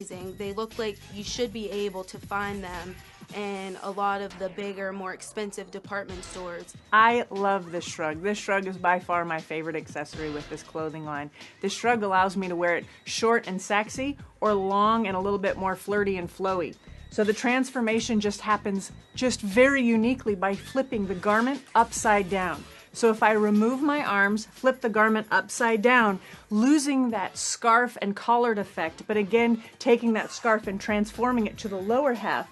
amazing. They look like you should be able to find them in a lot of the bigger, more expensive department stores. I love this shrug. This shrug is by far my favorite accessory with this clothing line. This shrug allows me to wear it short and sexy or long and a little bit more flirty and flowy. So the transformation just happens just very uniquely by flipping the garment upside down. So if I remove my arms, flip the garment upside down, losing that scarf and collared effect, but again, taking that scarf and transforming it to the lower half,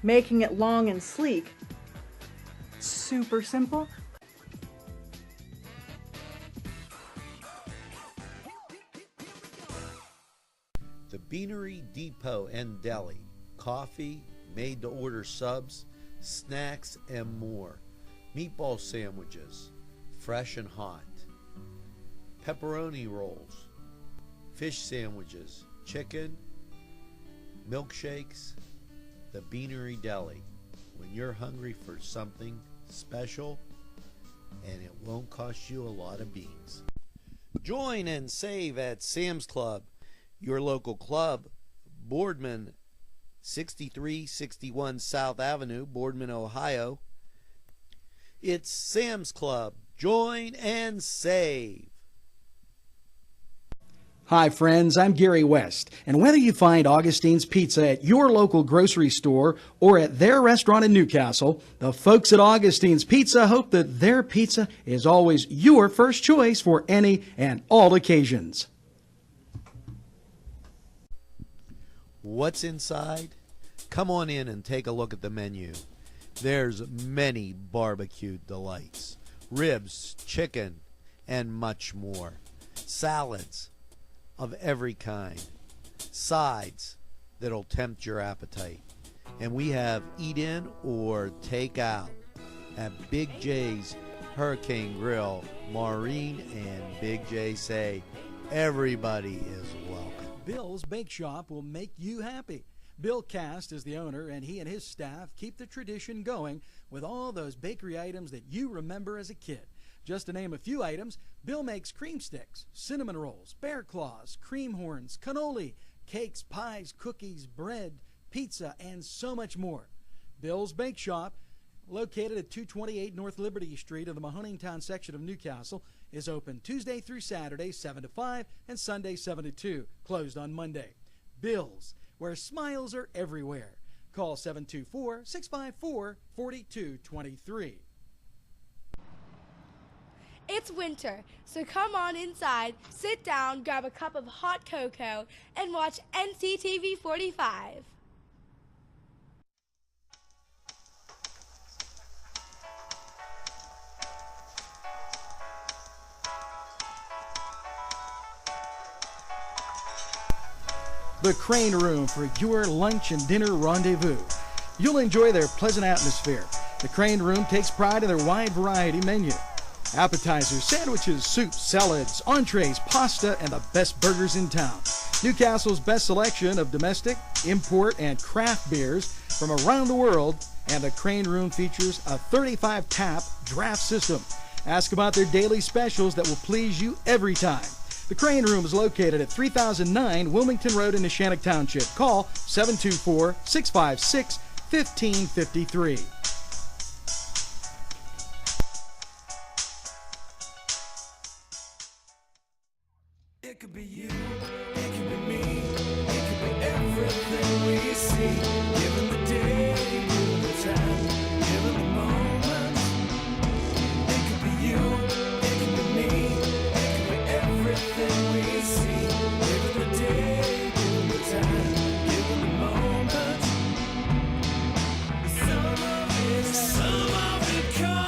making it long and sleek. Super simple. The Beanery Depot and Deli. Coffee, made-to-order subs, snacks, and more. Meatball sandwiches, fresh and hot. Pepperoni rolls, fish sandwiches, chicken, milkshakes. The Beanery Deli. When you're hungry for something special, and it won't cost you a lot of beans. Join and save at Sam's Club, your local club, Boardman, 6361 South Avenue, Boardman, Ohio. It's Sam's Club. Join and save. Hi friends, I'm Gary West, and whether you find Augustine's Pizza at your local grocery store or at their restaurant in Newcastle, the folks at Augustine's Pizza hope that their pizza is always your first choice for any and all occasions. What's inside? Come on in and take a look at the menu. There's many barbecued delights, ribs, chicken, and much more. Salads of every kind, sides that'll tempt your appetite. And we have eat in or take out at Big J's Hurricane Grill. Maureen and Big J say everybody is welcome. Bill's Bake Shop will make you happy. Bill Cast is the owner, and he and his staff keep the tradition going with all those bakery items that you remember as a kid. Just to name a few items, Bill makes cream sticks, cinnamon rolls, bear claws, cream horns, cannoli, cakes, pies, cookies, bread, pizza, and so much more. Bill's Bake Shop, located at 228 North Liberty Street in the Mahoningtown section of Newcastle, is open Tuesday through Saturday, 7 to 5, and Sunday, 7 to 2, closed on Monday. Bill's, where smiles are everywhere. Call 724-654-4223. It's winter, so come on inside, sit down, grab a cup of hot cocoa, and watch NCTV 45. The Crane Room for your lunch and dinner rendezvous. You'll enjoy their pleasant atmosphere. The Crane Room takes pride in their wide variety menu. Appetizers, sandwiches, soups, salads, entrees, pasta, and the best burgers in town. Newcastle's best selection of domestic, import, and craft beers from around the world, and the Crane Room features a 35-tap draft system. Ask about their daily specials that will please you every time. The Crane Room is located at 3009 Wilmington Road in Neshannock Township. Call 724-656-1553. It could be you, it could be me, it could be everything we see. Given the day, given the time, given the moment. It could be you, it could be me, it could be everything we see. Given the day, given the time, given the moment. Some of it comes.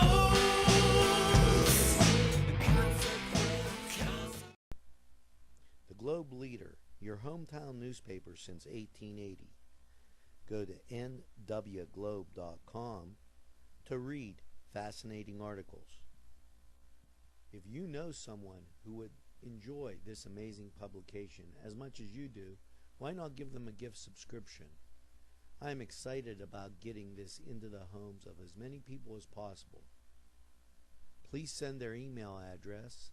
The Globe Leader, your hometown newspaper since 1880. Go to nwglobe.com to read fascinating articles. If you know someone who would enjoy this amazing publication as much as you do, why not give them a gift subscription? I am excited about getting this into the homes of as many people as possible. Please send their email address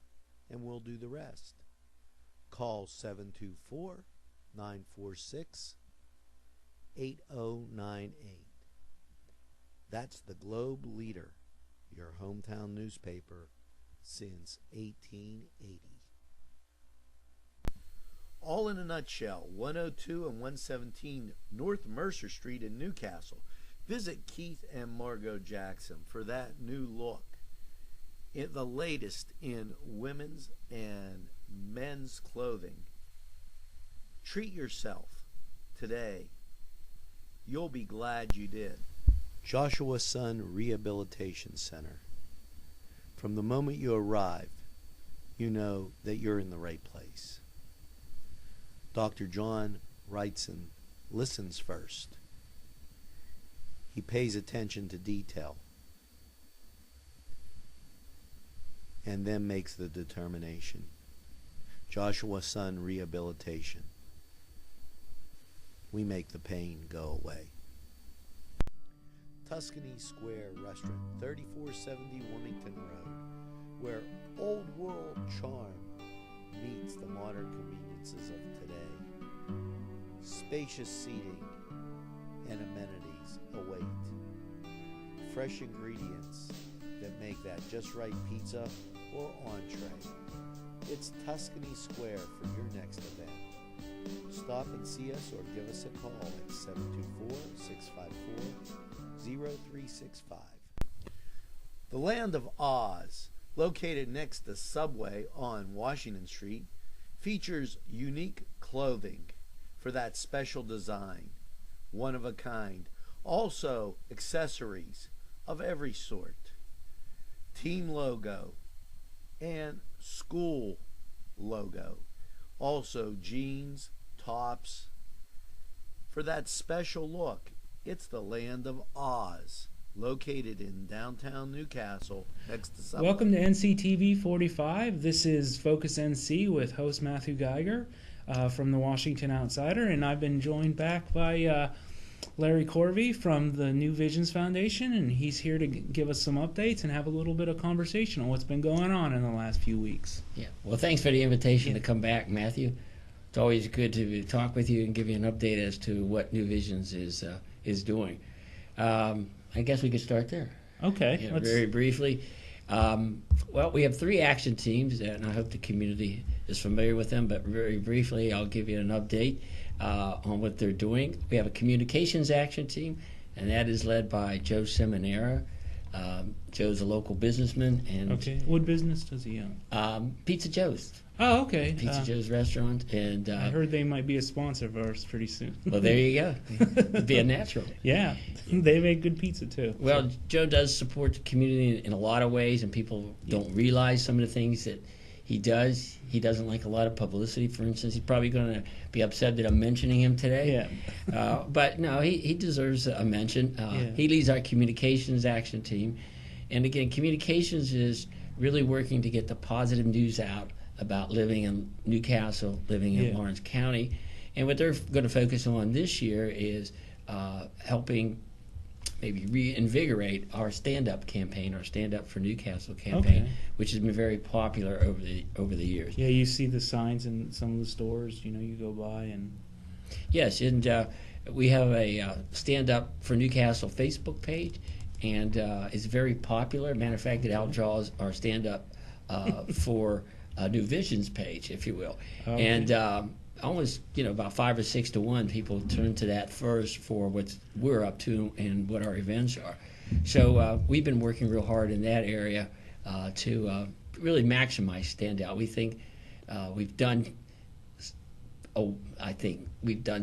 and we'll do the rest. Call 946 8098. That's the Globe Leader, your hometown newspaper since 1880. All in a nutshell, 102 and 117 North Mercer Street in Newcastle. Visit Keith and Margot Jackson for that new look. The latest in women's and men's clothing. Treat yourself today. You'll be glad you did. Joshua Sun Rehabilitation Center. From the moment you arrive, you know that you're in the right place. Dr. John Wrightson listens first. He pays attention to detail and then makes the determination. Joshua Sun Rehabilitation. We make the pain go away. Tuscany Square Restaurant, 3470 Wilmington Road, where old world charm meets the modern conveniences of today. Spacious seating and amenities await. Fresh ingredients that make that just right pizza or entree. It's Tuscany Square for your next event. Stop and see us or give us a call at 724-654-0365. The Land of Oz, located next to Subway on Washington Street, features unique clothing for that special design, one of a kind. Also, accessories of every sort. Team logo and school logo. Also, jeans, tops. For that special look, it's the Land of Oz, located in downtown Newcastle next to Subway. Welcome to NCTV 45. This is Focus NC with host Matthew Geiger from the Washington Outsider, and I've been joined back by Larry Corvi from the New Visions Foundation, and he's here to give us some updates and have a little bit of conversation on what's been going on in the last few weeks. Yeah. Well, thanks for the invitation to come back, Matthew. It's always good to talk with you and give you an update as to what New Visions is doing. I guess we could start there. Okay. Yeah, very briefly. Well, we have 3 action teams, and I hope the community is familiar with them, but very briefly, I'll give you an update on what they're doing. We have a communications action team, and that is led by Joe Seminara. Joe's a local businessman. And okay. What business does he own? Pizza Joe's. Oh, okay. Pizza Joe's restaurant. And I heard they might be a sponsor of ours pretty soon. Well, there you go. It'd be a natural. Yeah. They make good pizza, too. Well, so. Joe does support the community in a lot of ways, and people don't realize some of the things that he does. He doesn't like a lot of publicity, for instance. He's probably going to be upset that I'm mentioning him today. Yeah. But no, he deserves a mention. He leads our communications action team. And again, communications is really working to get the positive news out about living in Newcastle, living in Lawrence County. And what they're going to focus on this year is helping maybe reinvigorate our stand-up campaign, our Stand Up for Newcastle campaign, which has been very popular over the years. Yeah, you see the signs in some of the stores, you go by and... Yes, and we have a Stand Up for Newcastle Facebook page, and it's very popular. Matter of fact, it outdraws our Stand Up for New Visions page, if you will. Okay. And almost, about 5 or 6 to 1 people turn to that first for what we're up to and what our events are. So we've been working real hard in that area to really maximize Stand Out. We think we've done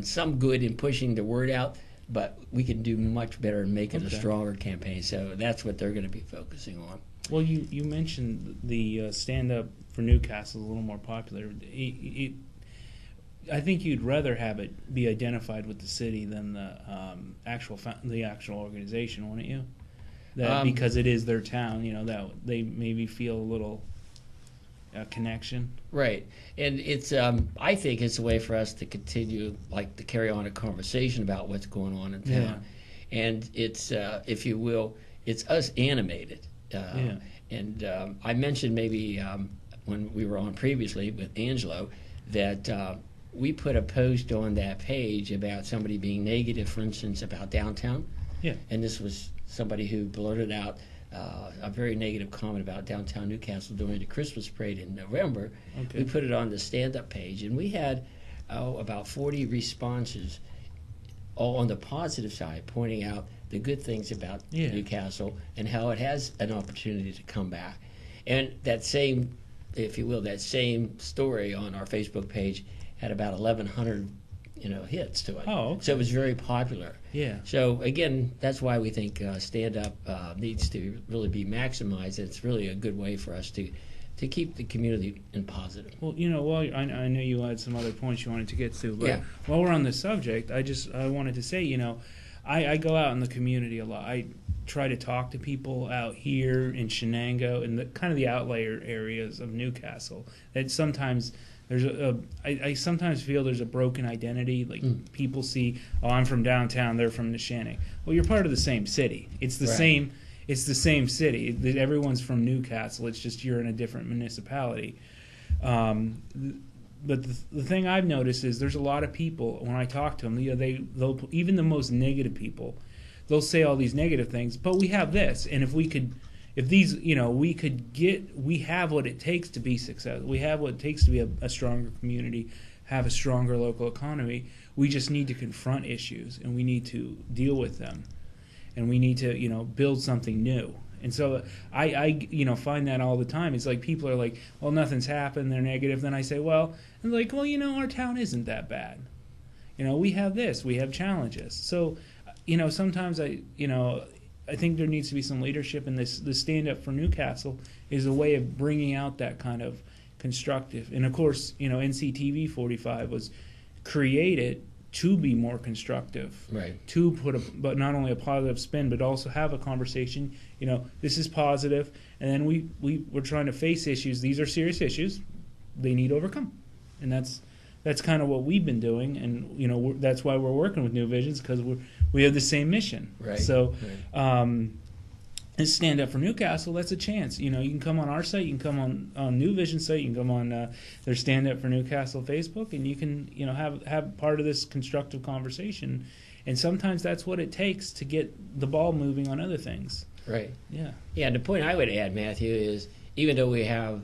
some good in pushing the word out, but we can do much better in making a stronger campaign. So that's what they're going to be focusing on. Well, you mentioned the Stand Up for Newcastle is a little more popular. I think you'd rather have it be identified with the city than the actual organization, wouldn't you? Because it is their town, that they maybe feel a little connection. Right, and it's I think it's a way for us to continue, to carry on a conversation about what's going on in town, and it's if you will, it's us animated. And I mentioned maybe when we were on previously with Angelo that we put a post on that page about somebody being negative, for instance, about downtown. Yeah. And this was somebody who blurted out a very negative comment about downtown Newcastle during the Christmas parade in November. Okay. We put it on the stand-up page, and we had about 40 responses, all on the positive side, pointing out the good things about Newcastle and how it has an opportunity to come back. And that same, if you will, that same story on our Facebook page had about 1,100, hits to it. Oh, okay. So it was very popular. Yeah. So again, that's why we think stand-up needs to really be maximized. It's really a good way for us to keep the community in positive. Well, I know you had some other points you wanted to get to, but Yeah. while we're on the subject, I wanted to say, I go out in the community a lot. I try to talk to people out here in Shenango and the kind of the outlier areas of Newcastle. That sometimes I sometimes feel there's a broken identity. Like people see, oh, I'm from downtown, they're from Neshannock. Well, you're part of the same city. It's the same. It's the same city. Everyone's from Newcastle. It's just you're in a different municipality. But the thing I've noticed is there's a lot of people, when I talk to them, they'll even the most negative people, they'll say all these negative things. But we have this, and we have what it takes to be successful. We have what it takes to be a stronger community, have a stronger local economy. We just need to confront issues, and we need to deal with them, and we need to build something new. And so I find that all the time. It's like people are like, well, nothing's happened, they're negative. Then I say, well, and they're like, well, our town isn't that bad. We have this, we have challenges. So, sometimes I think there needs to be some leadership, and this Stand Up for Newcastle is a way of bringing out that kind of constructive. And of course, NCTV 45 was created to be more constructive, right? To but not only a positive spin, but also have a conversation. This is positive, and then we're trying to face issues. These are serious issues; they need overcome, and that's kind of what we've been doing. And that's why we're working with New Visions, because we have the same mission. Right. So, and Stand Up for Newcastle, that's a chance. You can come on our site, you can come on New Vision site, you can come on their Stand Up for Newcastle Facebook, and you can have part of this constructive conversation. And sometimes that's what it takes to get the ball moving on other things. Right. Yeah. Yeah. The point I would add, Matthew, is even though we have,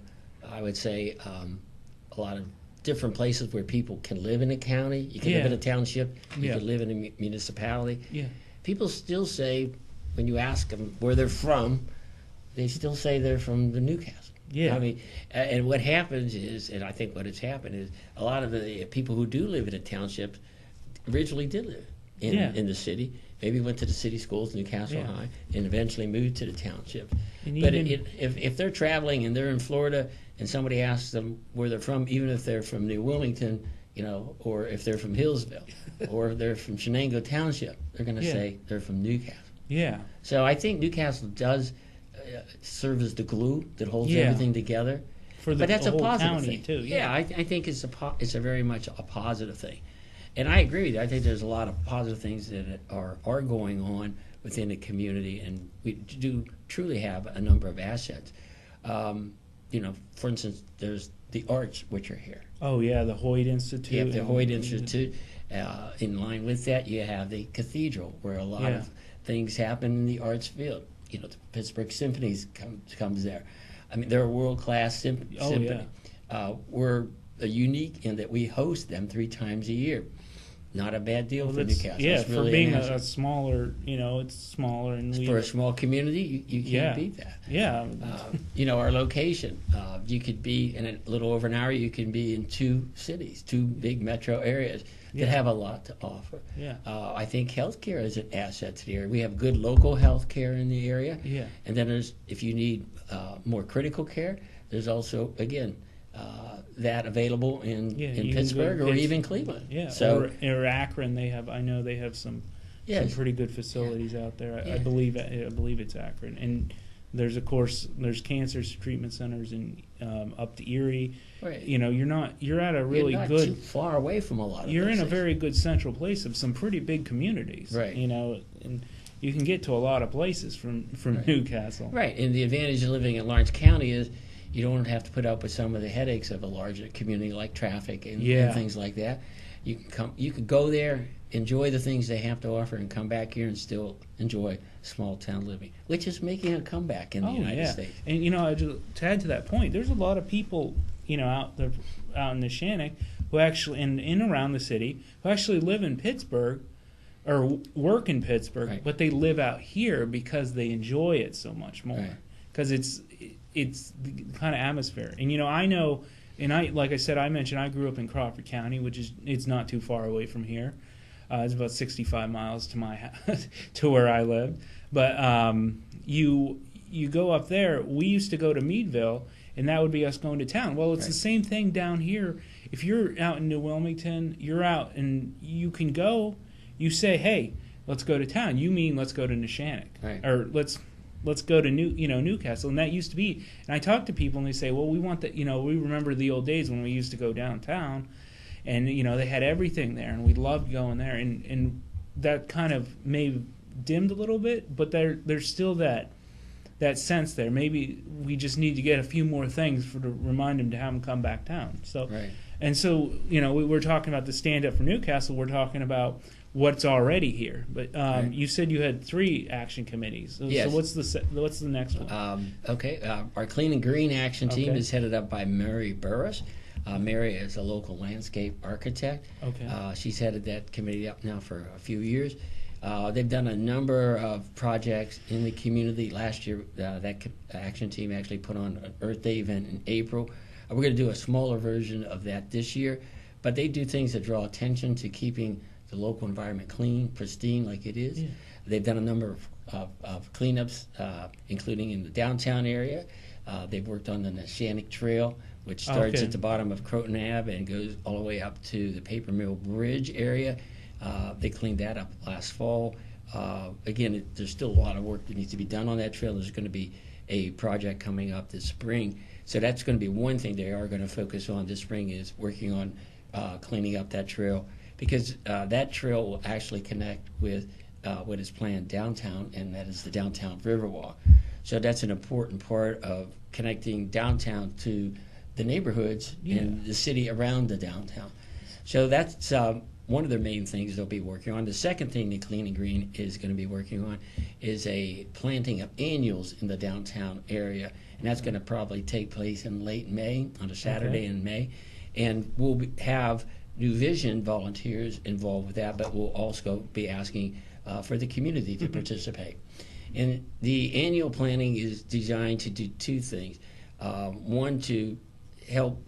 I would say, a lot of different places where people can live in a county, you can live in a township, you can live in a municipality. Yeah. People still say, when you ask them where they're from, they still say they're from the Newcastle. Yeah. I mean, and what happens is, and I think what has happened is, a lot of the people who do live in a township originally did live in the city. Maybe went to the city schools, Newcastle High, and eventually moved to the township. But if they're traveling and they're in Florida, and somebody asks them where they're from, even if they're from New Wilmington, or if they're from Hillsville, or if they're from Shenango Township, they're going to say they're from Newcastle. Yeah. So I think Newcastle does serve as the glue that holds everything together. But that's a whole positive county thing. too. Yeah, I think it's a very much a positive thing, and I agree with you. I think there's a lot of positive things that are going on within the community, and we do truly have a number of assets. For instance, there's the arts which are here. Oh yeah, the Hoyt Institute. You have the Hoyt Institute. In line with that, you have the cathedral, where a lot of things happen in the arts field. The Pittsburgh Symphonies comes there. I mean, they're a world-class symphony. We're unique in that we host them 3 times a year. Not a bad deal for Newcastle. Yeah, really for being a smaller, it's smaller. And for a small community, you can't beat that. Yeah. Our location, you could be in a little over an hour, you can be in 2 cities, 2 big metro areas that have a lot to offer. Yeah. I think healthcare is an asset to the area. We have good local healthcare in the area. Yeah. And then if you need more critical care, there's also, again, that available in Pittsburgh or even Cleveland. Yeah. So or Akron, I know they have some pretty good facilities out there. I believe it's Akron, and there's cancer treatment centers in up to Erie. Right. You're at a really you're not good too far away from a lot of. You're in a places. very good central place of some pretty big communities. Right. And you can get to a lot of places from Newcastle. Right, and the advantage of living in Lawrence County is, you don't have to put up with some of the headaches of a larger community like traffic and things like that. You can go there, enjoy the things they have to offer, and come back here and still enjoy small town living, which is making a comeback in the United States. And to add to that point, there's a lot of people out there, out in the Shannock, who actually in around the city, who actually live in Pittsburgh or work in Pittsburgh, Right. but they live out here because they enjoy it so much more. Because it's the kind of atmosphere. And I know, and like I said, I mentioned I grew up in Crawford County, which is it's not too far away from here. It's about 65 miles to my house, to where I live. But you go up there. We used to go to Meadville, and that would be us going to town. Well, it's the same thing down here. If you're out in New Wilmington, you're out, and you can go. You say, "Hey, let's go to town." You mean let's go to Neshannock, or let's go to Newcastle. And that used to be. And I talk to people, and they say, "Well, we want that. We remember the old days when we used to go downtown." And they had everything there, and we loved going there. And that kind of may dimmed a little bit, but there's still that sense there. Maybe we just need to get a few more things to remind them to have them come back down. So, and so we're talking about the stand up for Newcastle. We're talking about what's already here. But you said you had 3 action committees. So, yes. So what's the next one? Our Clean and Green action team is headed up by Mary Burris. Mary is a local landscape architect. She's headed that committee up now for a few years. They've done a number of projects in the community. Last year, that action team actually put on an Earth Day event in April. We're going to do a smaller version of that this year, but they do things that draw attention to keeping the local environment clean, pristine like it is. They've done a number of cleanups, including in the downtown area. They've worked on the Neshannock Trail, which starts at the bottom of Croton Ave and goes all the way up to the Paper Mill Bridge area. They cleaned that up last fall. Again, there's still a lot of work that needs to be done on that trail. There's going to be a project coming up this spring. So that's going to be one thing they are going to focus on this spring, is working on cleaning up that trail, because that trail will actually connect with what is planned downtown, and that is the Downtown Riverwalk. So that's an important part of connecting downtown to the neighborhoods in the city around the downtown. So that's one of the main things they'll be working on. The second thing that Clean and Green is going to be working on is a planting of annuals in the downtown area, and that's going to probably take place in late May, on a Saturday in May. And we'll have New Vision volunteers involved with that, but we'll also be asking for the community to participate. And the annual planning is designed to do 2 things. One, to help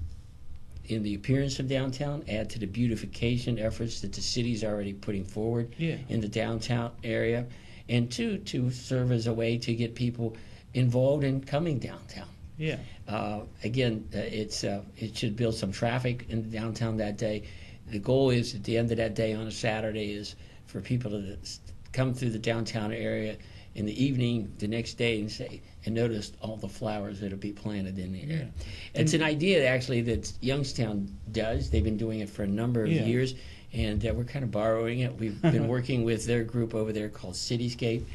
in the appearance of downtown, add to the beautification efforts that the city's already putting forward in the downtown area, and 2, to serve as a way to get people involved in coming downtown. Again, it should build some traffic in the downtown that day. The goal is, at the end of that day on a Saturday, is for people to come through the downtown area in the evening the next day and notice all the flowers that'll be planted in the area. It's an idea actually that Youngstown does. They've been doing it for a number of years, and we're kind of borrowing it. We've been working with their group over there called Cityscape,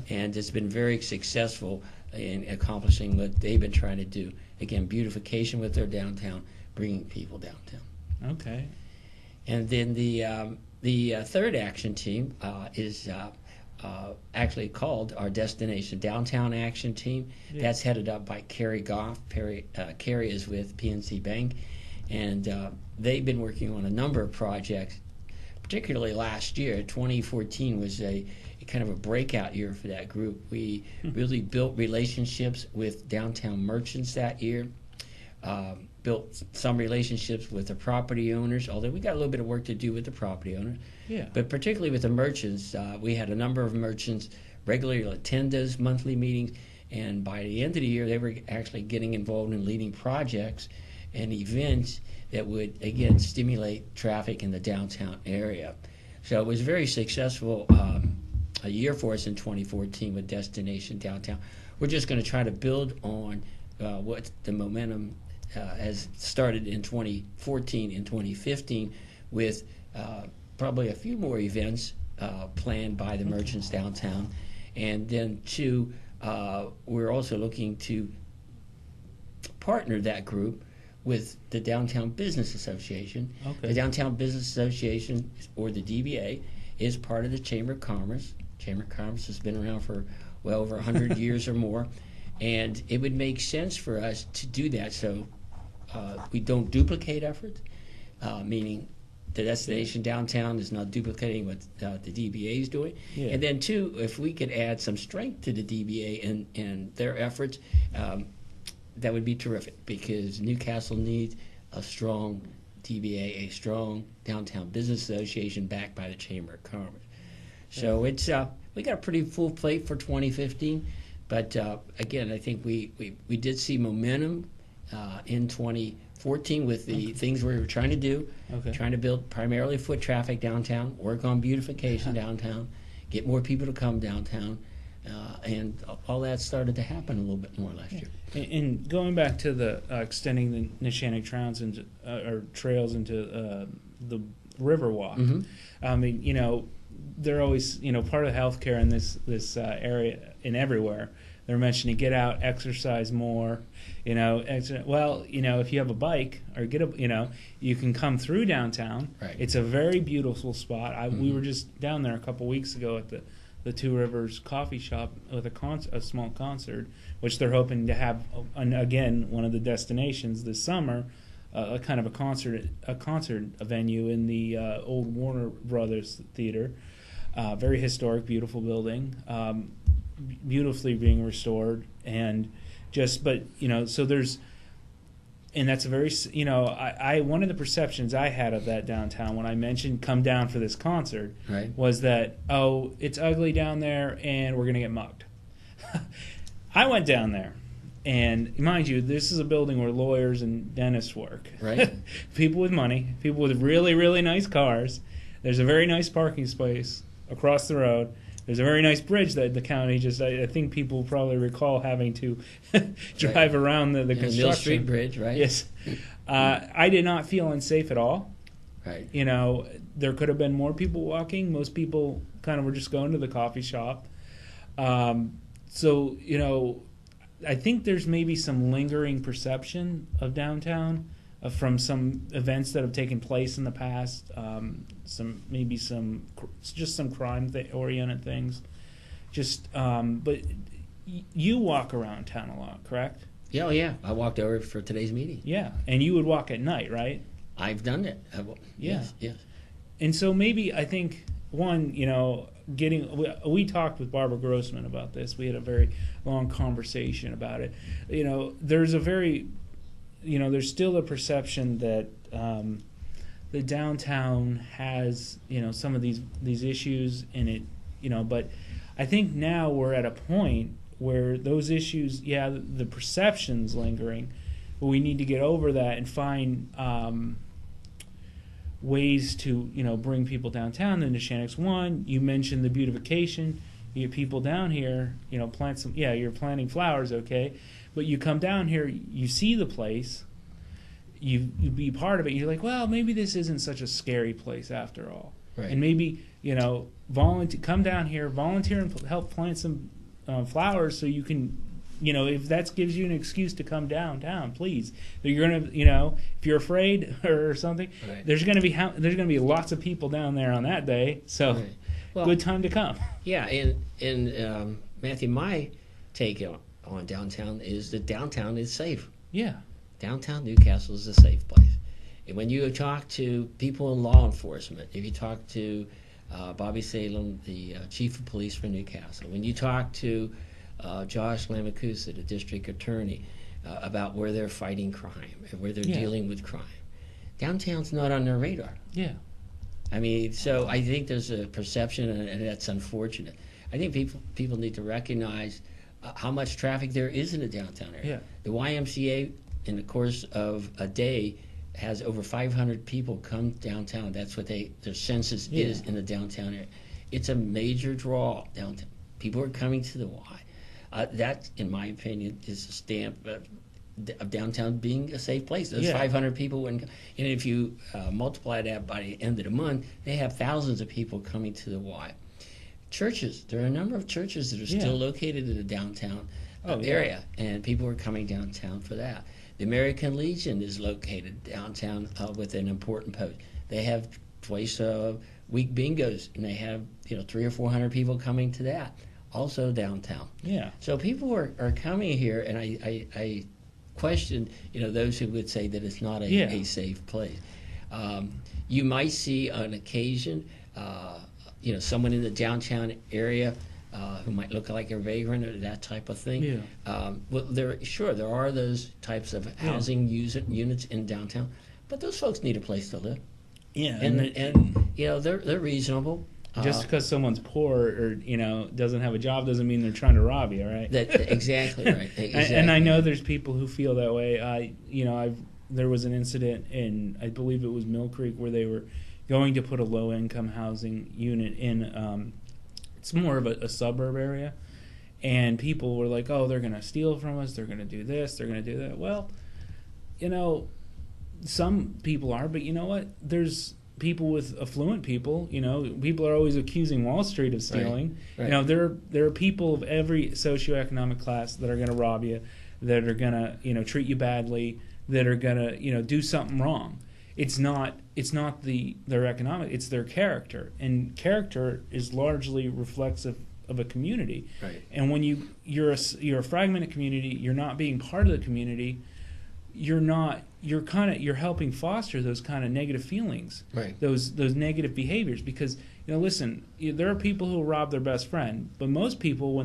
and it's been very successful in accomplishing what they've been trying to do. Again, beautification with their downtown, bringing people downtown. And then the third action team is actually called our Destination Downtown Action Team. That's headed up by Carrie Goff. Carrie is with PNC Bank, and they've been working on a number of projects, particularly last year. 2014 was a kind of a breakout year for that group. We really built relationships with downtown merchants that year, built some relationships with the property owners, although we got a little bit of work to do with the property owners. But particularly with the merchants, we had a number of merchants regularly attend those monthly meetings, and by the end of the year, they were actually getting involved in leading projects and events that would, again, stimulate traffic in the downtown area. So it was very successful a year for us in 2014 with Destination Downtown. We're just going to try to build on what the momentum has started in 2014 and 2015 with probably a few more events planned by the merchants downtown. And then 2, we're also looking to partnered that group with the Downtown Business Association. Okay. The Downtown Business Association, or the DBA, is part of the Chamber of Commerce. Chamber of Commerce has been around for well over 100 years or more, and it would make sense for us to do that so we don't duplicate efforts, meaning the destination downtown is not duplicating what the DBA is doing. Yeah. And then, two, if we could add some strength to the DBA and their efforts, that would be terrific, because Newcastle needs a strong DBA, a strong Downtown Business Association backed by the Chamber of Commerce. So it's we got a pretty full plate for 2015, but again, I think we did see momentum in 2014 with the things we were trying to do, trying to build primarily foot traffic downtown, work on beautification downtown, get more people to come downtown, and all that started to happen a little bit more last year. And going back to the extending the Neshannock trails into the Riverwalk, I mean, you know, they're always, you know, part of healthcare in this area and everywhere. They're mentioning get out, exercise more, you know. Well, you know, if you have a bike or you know, you can come through downtown. Right. It's a very beautiful spot. We were just down there a couple weeks ago at the Two Rivers Coffee Shop with a small concert, which they're hoping to have, again, one of the destinations this summer, a kind of a concert venue in the old Warner Brothers Theater. Very historic, beautiful building, beautifully being restored, and but you know, so there's, and that's a very, you know, I one of the perceptions I had of that downtown when I mentioned come down for this concert was that, oh, it's ugly down there and we're gonna get mugged. I went down there, and mind you, this is a building where lawyers and dentists work. Right. People with money, people with really, really nice cars. There's a very nice parking space across the road. There's a very nice bridge that the county just, I think people probably recall having to drive around the construction. Mill Street Bridge, right? Yes. I did not feel unsafe at all. Right. You know, there could have been more people walking. Most people kind of were just going to the coffee shop. So, you know, I think there's maybe some lingering perception of downtown from some events that have taken place in the past, some crime-oriented things. But you walk around town a lot, correct? Yeah, yeah. I walked over for today's meeting. Yeah, and you would walk at night, right? I've done it. Yes. And so maybe I think one, you know, we talked with Barbara Grossman about this. We had a very long conversation about it. You know, there's still a perception that the downtown has, you know, some of these issues in it, you know, but I think now we're at a point where those issues, the perception's lingering, but we need to get over that and find ways to, you know, bring people downtown. The Neshannock's one. You mentioned the beautification. You get people down here, you know, you're planting flowers, okay, but you come down here, you see the place, you be part of it, you're like, well, maybe this isn't such a scary place after all. Right. And maybe, you know, come down here, volunteer and help plant some flowers so you can, you know, if that gives you an excuse to come downtown, please. You're gonna, you know, if you're afraid or something, there's gonna be lots of people down there on that day, so well, good time to come. Yeah, and Matthew, my take on downtown is that downtown is safe. Yeah. Downtown Newcastle is a safe place. And when you talk to people in law enforcement, if you talk to Bobby Salem, the chief of police for Newcastle, when you talk to Josh Lamacusa, the district attorney, about where they're fighting crime and where they're dealing with crime, downtown's not on their radar. Yeah. I mean, so I think there's a perception, and that's unfortunate. I think people need to recognize how much traffic there is in the downtown area. Yeah. The YMCA, in the course of a day, has over 500 people come downtown. That's what their census is in the downtown area. It's a major draw downtown. People are coming to the Y. That, in my opinion, is a stamp of downtown being a safe place. Those 500 people wouldn't come. And if you multiply that by the end of the month, they have thousands of people coming to the Y. Churches, there are a number of churches that are still located in the downtown area, and people are coming downtown for that. The American Legion is located downtown with an important post. They have twice a week bingos, and they have 300 or 400 people coming to that, also downtown. Yeah. So people are coming here, and I question those who would say that it's not a safe place. You might see on occasion someone in the downtown area who might look like a vagrant or that type of thing. Yeah. Well, there are those types of housing units in downtown, but those folks need a place to live. Yeah, and they're reasonable. Just because someone's poor or doesn't have a job doesn't mean they're trying to rob you, right? Exactly right. Exactly. And I know there's people who feel that way. There was an incident in, I believe it was Mill Creek, where they were going to put a low-income housing unit in. It's more of a suburb area, and people were like, "Oh, they're going to steal from us. They're going to do this. They're going to do that." Well, some people are, but you know what? There's people with affluent people. People are always accusing Wall Street of stealing. Right. There are people of every socioeconomic class that are going to rob you, that are going to treat you badly, that are going to do something wrong. It's not their economic, it's their character, and character is largely reflexive of a community. Right. And when you're a fragmented community, you're not being part of the community. You're helping foster those kind of negative feelings, right? Those negative behaviors, because listen, there are people who rob their best friend, but most people,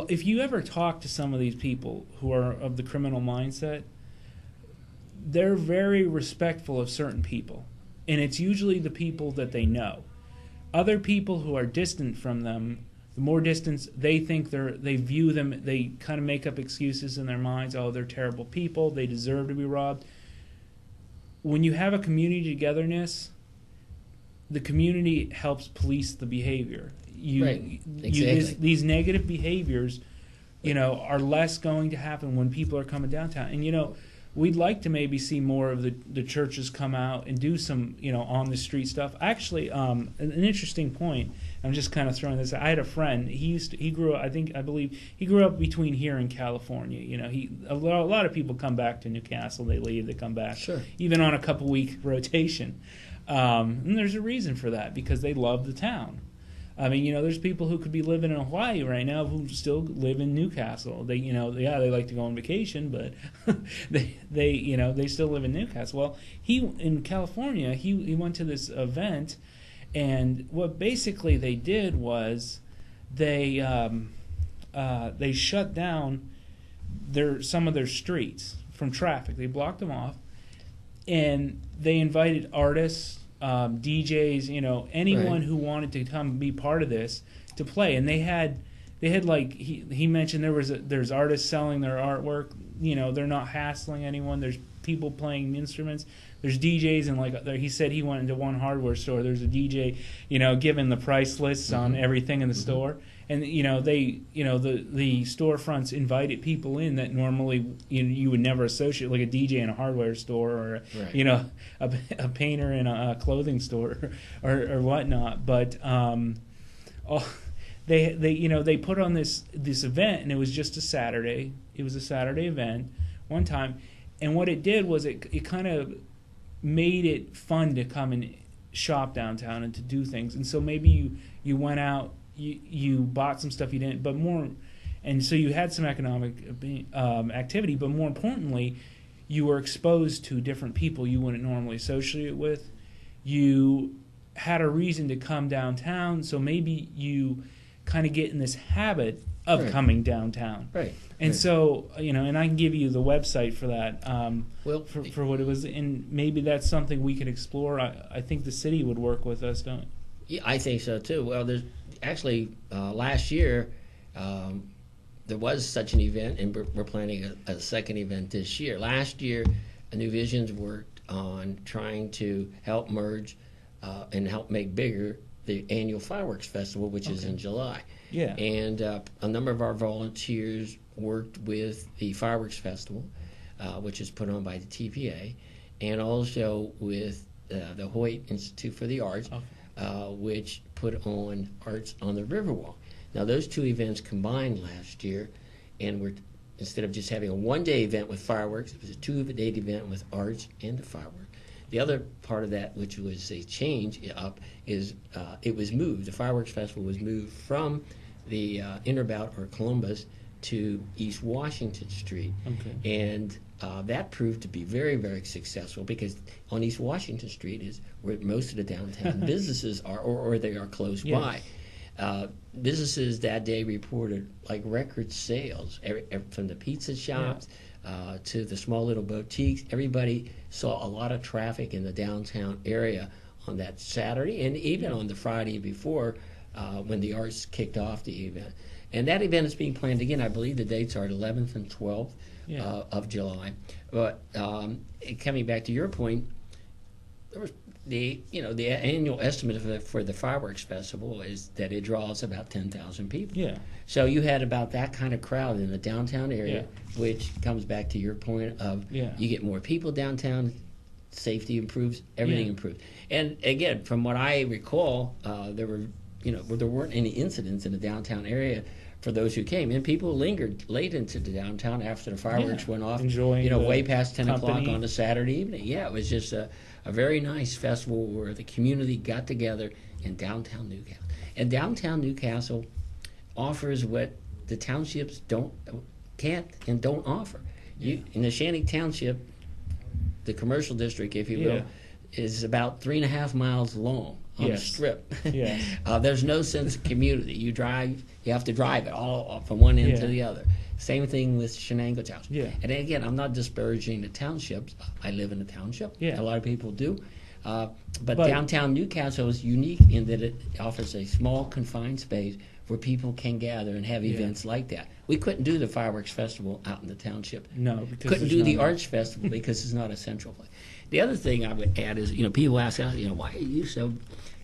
if you ever talk to some of these people who are of the criminal mindset, they're very respectful of certain people, and it's usually the people that they know. Other people who are distant from them, the more distance they think they view them, they kind of make up excuses in their minds. Oh, they're terrible people. They deserve to be robbed. When you have a community togetherness, the community helps police the behavior. Right. Exactly. These negative behaviors, are less going to happen when people are coming downtown. And we'd like to maybe see more of the churches come out and do some, on the street stuff. Actually, an interesting point. I'm just kind of throwing this out. I had a friend. He grew up. I believe he grew up between here and California. A lot of people come back to Newcastle. They leave. They come back. Sure. Even on a couple-week rotation. And there's a reason for that, because they love the town. I mean, there's people who could be living in Hawaii right now who still live in Newcastle. They like to go on vacation, but they still live in Newcastle. Well, in California, he went to this event, and what basically they did was they shut down some of their streets from traffic. They blocked them off, and they invited artists, DJs, anyone who wanted to come be part of this to play. And they had like he mentioned there's artists selling their artwork. They're not hassling anyone. There's people playing instruments. There's DJs, and he said he went into one hardware store. There's a DJ, giving the price lists on everything in the store. And the storefronts invited people in that normally you would never associate, like a DJ in a hardware store, or a painter in a clothing store or whatnot. But they put on this event, and it was just a Saturday. It was a Saturday event one time, and what it did was it kind of made it fun to come and shop downtown and to do things. And so maybe you went out. You bought some stuff you didn't, but more, and so you had some economic activity. But more importantly, you were exposed to different people you wouldn't normally associate with. You had a reason to come downtown, so maybe you kind of get in this habit of coming downtown. Right. And so, and I can give you the website for that. For what it was, and maybe that's something we could explore. I think the city would work with us, don't? Yeah, I think so too. Well, there's actually last year there was such an event, and we're planning a second event this year. Last year, New Visions worked on trying to help merge and help make bigger the annual fireworks festival, which is in July. Yeah. And a number of our volunteers worked with the fireworks festival, which is put on by the TPA, and also with the Hoyt Institute for the Arts, which put on Arts on the Riverwalk. Now, those two events combined last year, and instead of just having a one-day event with fireworks, it was a two-day event with arts and the fireworks. The other part of that, which was a change up, is it was moved. The fireworks festival was moved from the Interbout or Columbus to East Washington Street. Okay. And that proved to be very, very successful because on East Washington Street is where most of the downtown businesses are, or they are close by. Businesses that day reported like record sales, from the pizza shops to the small little boutiques. Everybody saw a lot of traffic in the downtown area on that Saturday and even on the Friday before when the arts kicked off the event. And that event is being planned again. I believe the dates are 11th and 12th of July. But coming back to your point, there was the annual estimate for the fireworks festival is that it draws about 10,000 people. Yeah. So you had about that kind of crowd in the downtown area, which comes back to your point of you get more people downtown, safety improves, everything improves. And again, from what I recall, there weren't any incidents in the downtown area for those who came, and people lingered late into the downtown after the fireworks went off, enjoying way past 10 o'clock company on a Saturday evening. Yeah, it was just a very nice festival where the community got together in downtown Newcastle. And downtown Newcastle offers what the townships can't and don't offer. In the Shanty Township, the commercial district, if you will, is about 3.5 miles long on a strip. There's no sense of community. You have to drive it all from one end to the other. Same thing with Shenango Township. And again, I'm not disparaging the townships. I live in a township. A lot of people do. But downtown Newcastle is unique in that it offers a small, confined space where people can gather and have events like that. We couldn't do the fireworks festival out in the township. No, because couldn't do the arts festival because it's not a central place. The other thing I would add is, people ask us, why are you so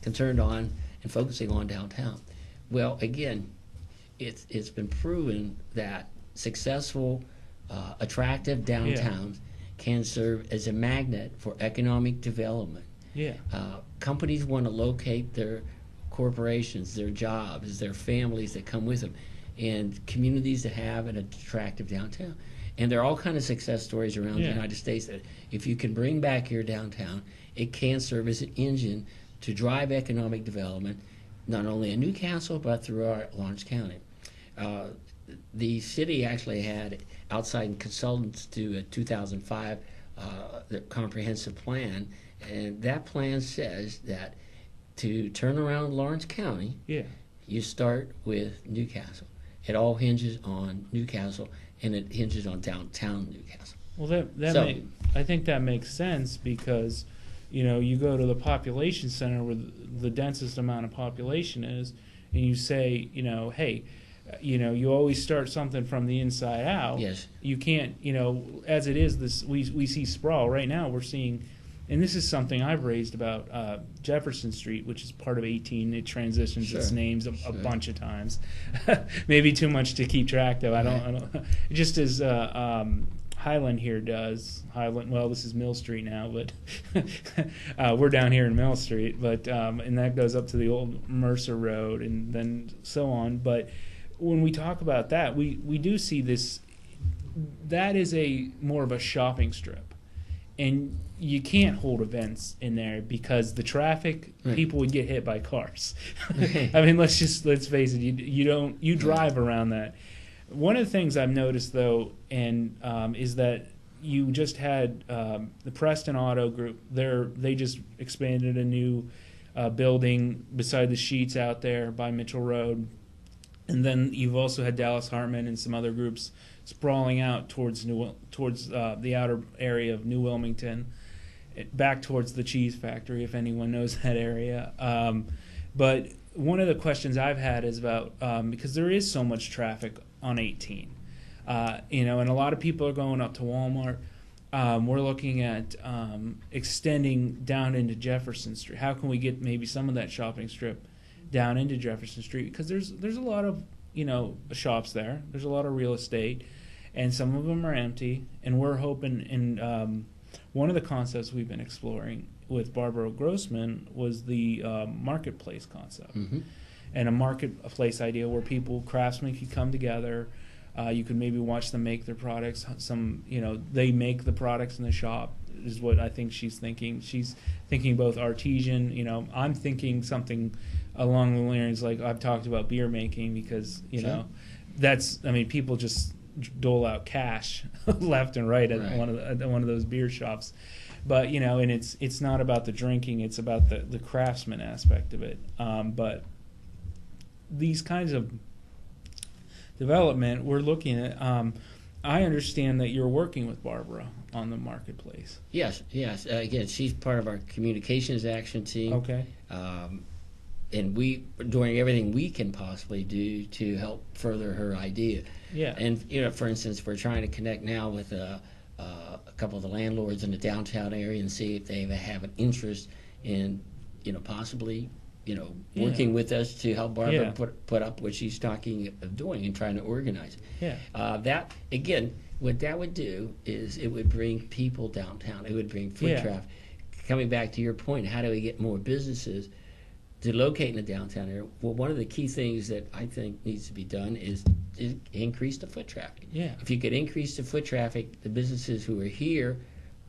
concerned on and focusing on downtown? Well, again, it's been proven that successful, attractive downtowns can serve as a magnet for economic development. Companies want to locate their corporations, their jobs, their families that come with them, and communities that have an attractive downtown. And there are all kinds of success stories around the United States that if you can bring back your downtown, it can serve as an engine to drive economic development, not only in Newcastle, but throughout Lawrence County. The city actually had outside consultants do a 2005 the comprehensive plan, and that plan says that to turn around Lawrence County, you start with Newcastle. It all hinges on Newcastle, and it hinges on downtown Newcastle. Well, I think that makes sense because, you go to the population center where the densest amount of population is, and you say, hey, you always start something from the inside out. Yes. You can't, as it is, we see sprawl right now. We're seeing, and this is something I've raised about Jefferson Street, which is part of 18. It transitions its names a bunch of times, maybe too much to keep track of. I don't. Just as Highland here does. Highland. Well, this is Mill Street now, but we're down here in Mill Street. But and that goes up to the old Mercer Road, and then so on. But when we talk about that, we do see this. That is more of a shopping strip, and you can't hold events in there because the traffic, people would get hit by cars. I mean, let's face it. You drive around that. One of the things I've noticed though, and is that you just had the Preston Auto Group. They just expanded a new building beside the Sheets out there by Mitchell Road. And then you've also had Dallas Hartman and some other groups sprawling out towards the outer area of New Wilmington, back towards the cheese factory, if anyone knows that area. But one of the questions I've had is about, because there is so much traffic on 18, and a lot of people are going up to Walmart. We're looking at extending down into Jefferson Street. How can we get maybe some of that shopping strip down into Jefferson Street? Because there's a lot of shops there. There's a lot of real estate, and some of them are empty. And we're hoping. And one of the concepts we've been exploring with Barbara Grossman was the marketplace concept, and a marketplace idea where craftsmen could come together, You could maybe watch them make their products. They make the products in the shop is what I think she's thinking. She's thinking both artesian. I'm thinking something along the lines like I've talked about beer making, because people just dole out cash left and right at one of those beer shops. But and it's not about the drinking; it's about the craftsman aspect of it. But these kinds of development we're looking at. I understand that you're working with Barbara on the marketplace. Yes. Again, she's part of our communications action team. Okay. And we doing everything we can possibly do to help further her idea. Yeah. And for instance, we're trying to connect now with a couple of the landlords in the downtown area and see if they have an interest in possibly working with us to help Barbara put up what she's talking of doing and trying to organize. Yeah. That again, what that would do is it would bring people downtown. It would bring foot traffic. Coming back to your point, how do we get more businesses to locate in the downtown area? Well, one of the key things that I think needs to be done is increase the foot traffic. Yeah. If you could increase the foot traffic, the businesses who are here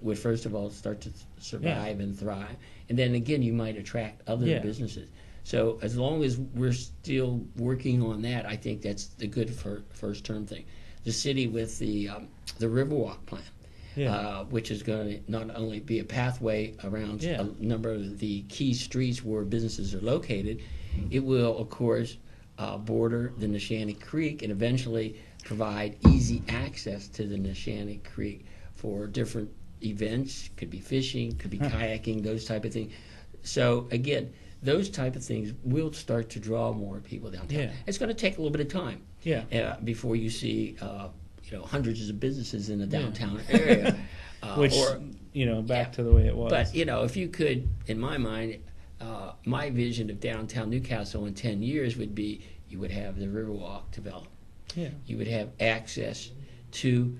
would first of all start to survive and thrive, and then again you might attract other businesses. So as long as we're still working on that, I think that's the good first term thing. The city with the Riverwalk plan, which is going to not only be a pathway around a number of the key streets where businesses are located, it will of course border the Neshannock Creek and eventually provide easy access to the Neshannock Creek for different events. Could be fishing, could be kayaking, those type of things. So again, those type of things will start to draw more people downtown. Yeah. It's going to take a little bit of time before you see hundreds of businesses in the downtown area. Which, back to the way it was. But, if you could, in my mind, my vision of downtown Newcastle in 10 years would be you would have the Riverwalk developed. Yeah. You would have access to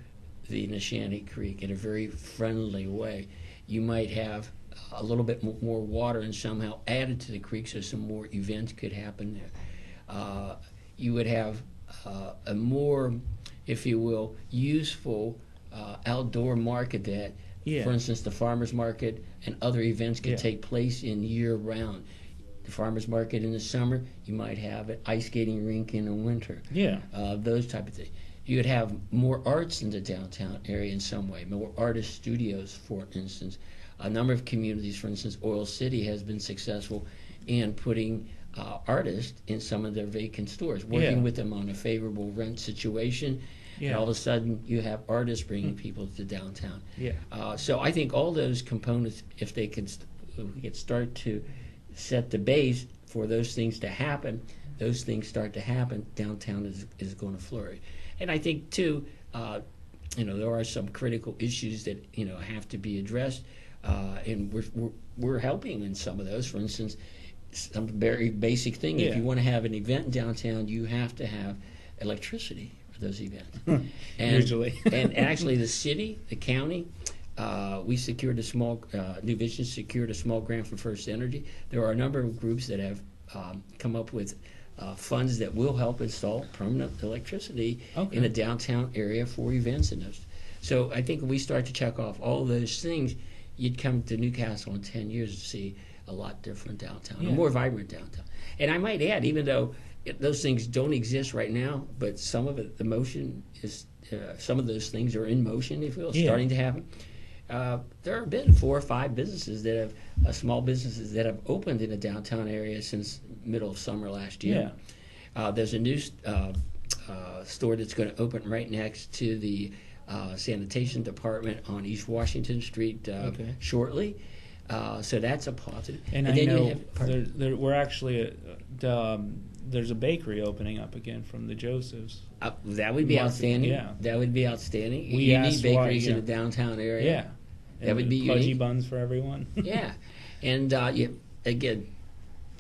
the Neshannock Creek in a very friendly way. You might have a little bit more water and somehow added to the creek so some more events could happen there. You would have a more, if you will, useful outdoor market that, for instance, the farmers market and other events could take place in year-round. The farmers market in the summer, you might have an ice skating rink in the winter. Yeah. Those type of things. You would have more arts in the downtown area in some way, more artist studios, for instance. A number of communities, for instance, Oil City has been successful in putting artists in some of their vacant stores, working with them on a favorable rent situation. And all of a sudden, you have artists bringing people to downtown. So I think all those components, if we could start to set the base for those things to happen, those things start to happen, downtown is going to flourish. And I think, too, there are some critical issues that, have to be addressed. And we're helping in some of those. For instance, some very basic thing. If you want to have an event in downtown, you have to have electricity for those events. And, usually. And actually, the city, the county, we secured New Vision secured a small grant from First Energy. There are a number of groups that have come up with funds that will help install permanent electricity in a downtown area for events and those. So I think if we start to check off all those things, you'd come to Newcastle in 10 years to see a lot different downtown, a more vibrant downtown. And I might add, even though those things don't exist right now, but some of it, the motion is, some of those things are in motion, if you will, starting to happen. There have been 4 or 5 businesses that have, small businesses that have opened in the downtown area since middle of summer last year. There's a new store that's going to open right next to the sanitation department on East Washington Street shortly. So that's a positive. And I know we're actually there's a bakery opening up again from the Josephs. That would be outstanding. Yeah, that would be outstanding. You need bakeries in the downtown area. Yeah, that would be fudgy unique. buns for everyone. Yeah, and again,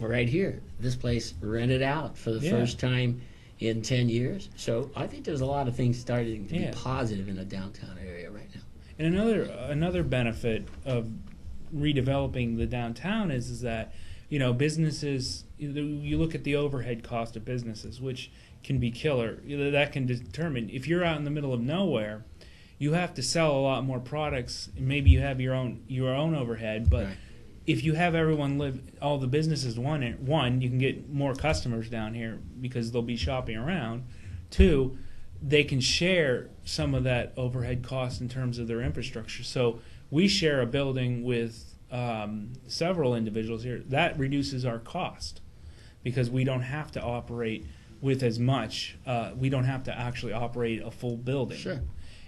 right here, this place rented out for the first time in 10 years. So I think there's a lot of things starting to be positive in the downtown area right now. And another benefit of redeveloping the downtown is that businesses, you look at the overhead cost of businesses, which can be killer. That can determine if you're out in the middle of nowhere, you have to sell a lot more products. Maybe you have your own overhead, but if you have everyone all the businesses one, you can get more customers down here because they'll be shopping around. 2, they can share some of that overhead cost in terms of their infrastructure. So we share a building with several individuals here. That reduces our cost because we don't have to operate with as much. We don't have to actually operate a full building. Sure.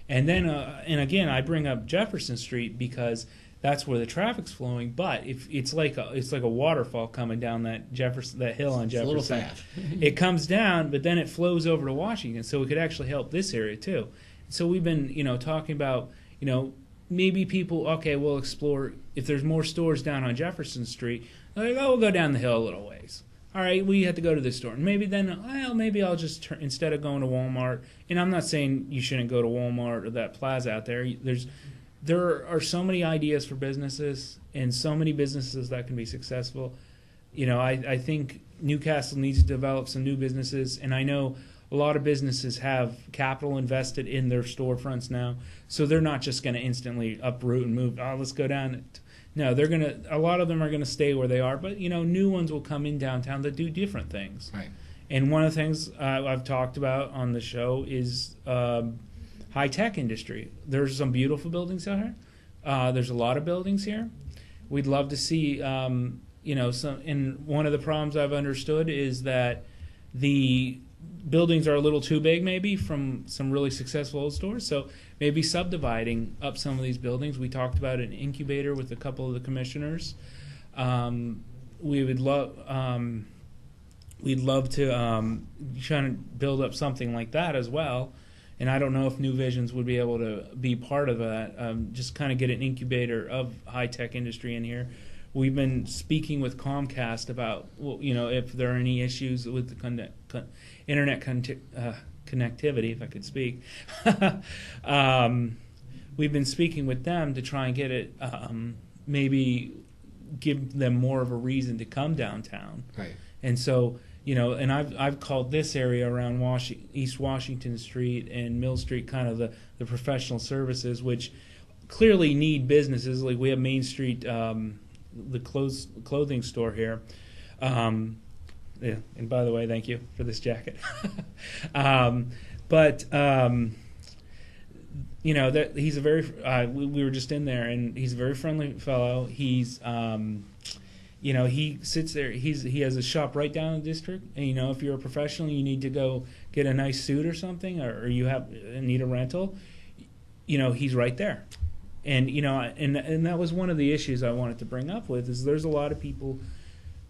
And then, and again, I bring up Jefferson Street because that's where the traffic's flowing. But if it's like a waterfall coming down that hill on Jefferson. It's a little fast. It comes down, but then it flows over to Washington, so it could actually help this area too. So we've been, talking about, maybe people, okay, we'll explore if there's more stores down on Jefferson Street. Like, we'll go down the hill a little ways. All right, we have to go to this store. And maybe then, maybe I'll just instead of going to Walmart, and I'm not saying you shouldn't go to Walmart or that plaza out there. There are so many ideas for businesses and so many businesses that can be successful. I think Newcastle needs to develop some new businesses, and I know a lot of businesses have capital invested in their storefronts now, so they're not just going to instantly uproot and move. Oh, let's go down. No, a lot of them are going to stay where they are, but new ones will come in downtown that do different things. Right. And one of the things I've talked about on the show is high-tech industry. There's some beautiful buildings out here. There's a lot of buildings here. We'd love to see, some. And one of the problems I've understood is that the buildings are a little too big, maybe, from some really successful old stores. So maybe subdividing up some of these buildings. We talked about an incubator with a couple of the commissioners. We'd love to try to build up something like that as well. And I don't know if New Visions would be able to be part of that. Just kind of get an incubator of high-tech industry in here. We've been speaking with Comcast about, if there are any issues with the internet connectivity, if I could speak. We've been speaking with them to try and get it, maybe give them more of a reason to come downtown. Right. And so, and I've called this area around East Washington Street and Mill Street kind of the professional services, which clearly need businesses. Like we have Main Street, the clothing store here. Yeah, and by the way, thank you for this jacket. That he's a very. We were just in there, and he's a very friendly fellow. He's, he sits there. He has a shop right down in the district, and if you're a professional, you need to go get a nice suit or something, or you need a rental. He's right there. And and that was one of the issues I wanted to bring up with is there's a lot of people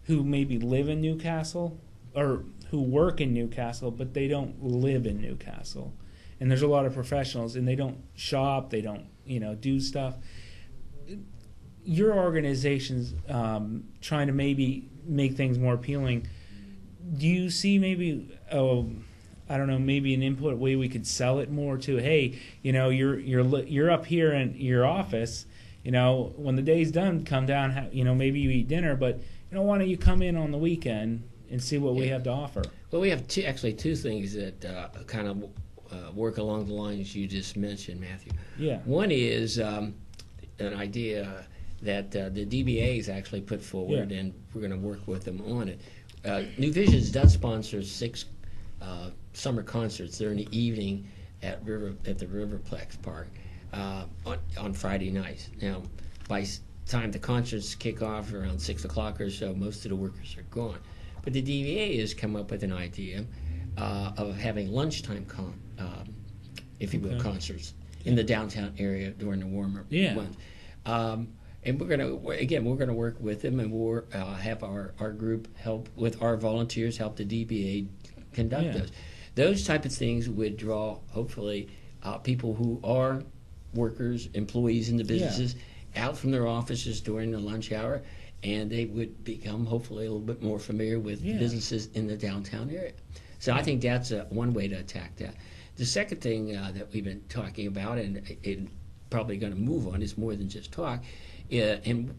who maybe live in Newcastle or who work in Newcastle, but they don't live in Newcastle. And there's a lot of professionals, and they don't shop, they don't do stuff. Your organization's trying to maybe make things more appealing. Do you see maybe I don't know, maybe an input way we could sell it more to, hey, you're up here in your office, when the day's done, come down, maybe you eat dinner, but why don't you come in on the weekend and see what we have to offer? Well, we have two things that kind of work along the lines you just mentioned, Matthew. Yeah. One is an idea that the DBA's actually put forward, and we're going to work with them on it. New Visions does sponsor 6 summer concerts. They're in the evening at the Riverplex Park on Friday nights. Now, by time the concerts kick off around 6 o'clock or so, most of the workers are gone. But the DVA has come up with an idea of having lunchtime if you will, concerts in the downtown area during the warmer months. And we're gonna work with them, and we'll have our group help with our volunteers, help the DBA conduct those. Those type of things would draw, hopefully, people who are workers, employees in the businesses, out from their offices during the lunch hour, and they would become, hopefully, a little bit more familiar with businesses in the downtown area. So I think that's one way to attack that. The second thing that we've been talking about, and probably going to move on, is more than just talk, and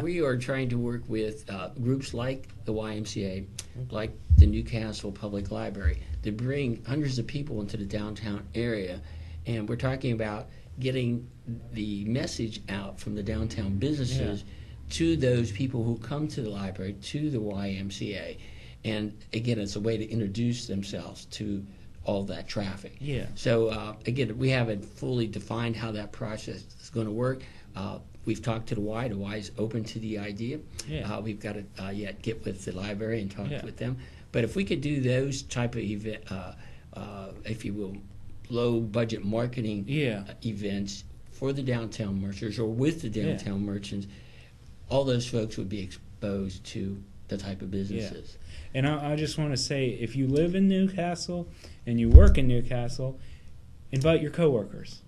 We are trying to work with groups like the YMCA, like the Newcastle Public Library, to bring hundreds of people into the downtown area. And we're talking about getting the message out from the downtown businesses to those people who come to the library, to the YMCA. And again, it's a way to introduce themselves to all that traffic. Yeah. So again, we haven't fully defined how that process is going to work. We've talked to the Y. The Y is open to the idea. Yeah. We've got to yet get with the library and talk Yeah. with them. But if we could do those type of event, if you will, low budget marketing events for the downtown merchants or with the downtown merchants, all those folks would be exposed to the type of businesses. And I just want to say, if you live in Newcastle and you work in Newcastle, invite your coworkers.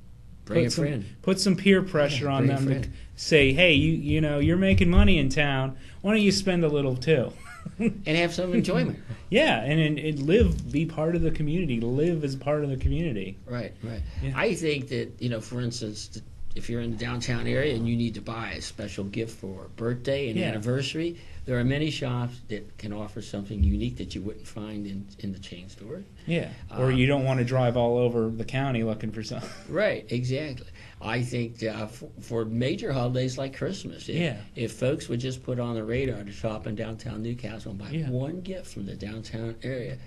Bring a friend. Put some peer pressure on them to say, hey, you know, you're making money in town. Why don't you spend a little too? And have some enjoyment. Yeah, and be part of the community. Live as part of the community. Right. Yeah. I think that, you know, for instance, if you're in the downtown area and you need to buy a special gift for a birthday and anniversary, there are many shops that can offer something unique that you wouldn't find in the chain store. Yeah, or you don't want to drive all over the county looking for something. Right, exactly. I think for major holidays like Christmas, if folks would just put on the radar to shop in downtown Newcastle and buy one gift from the downtown area,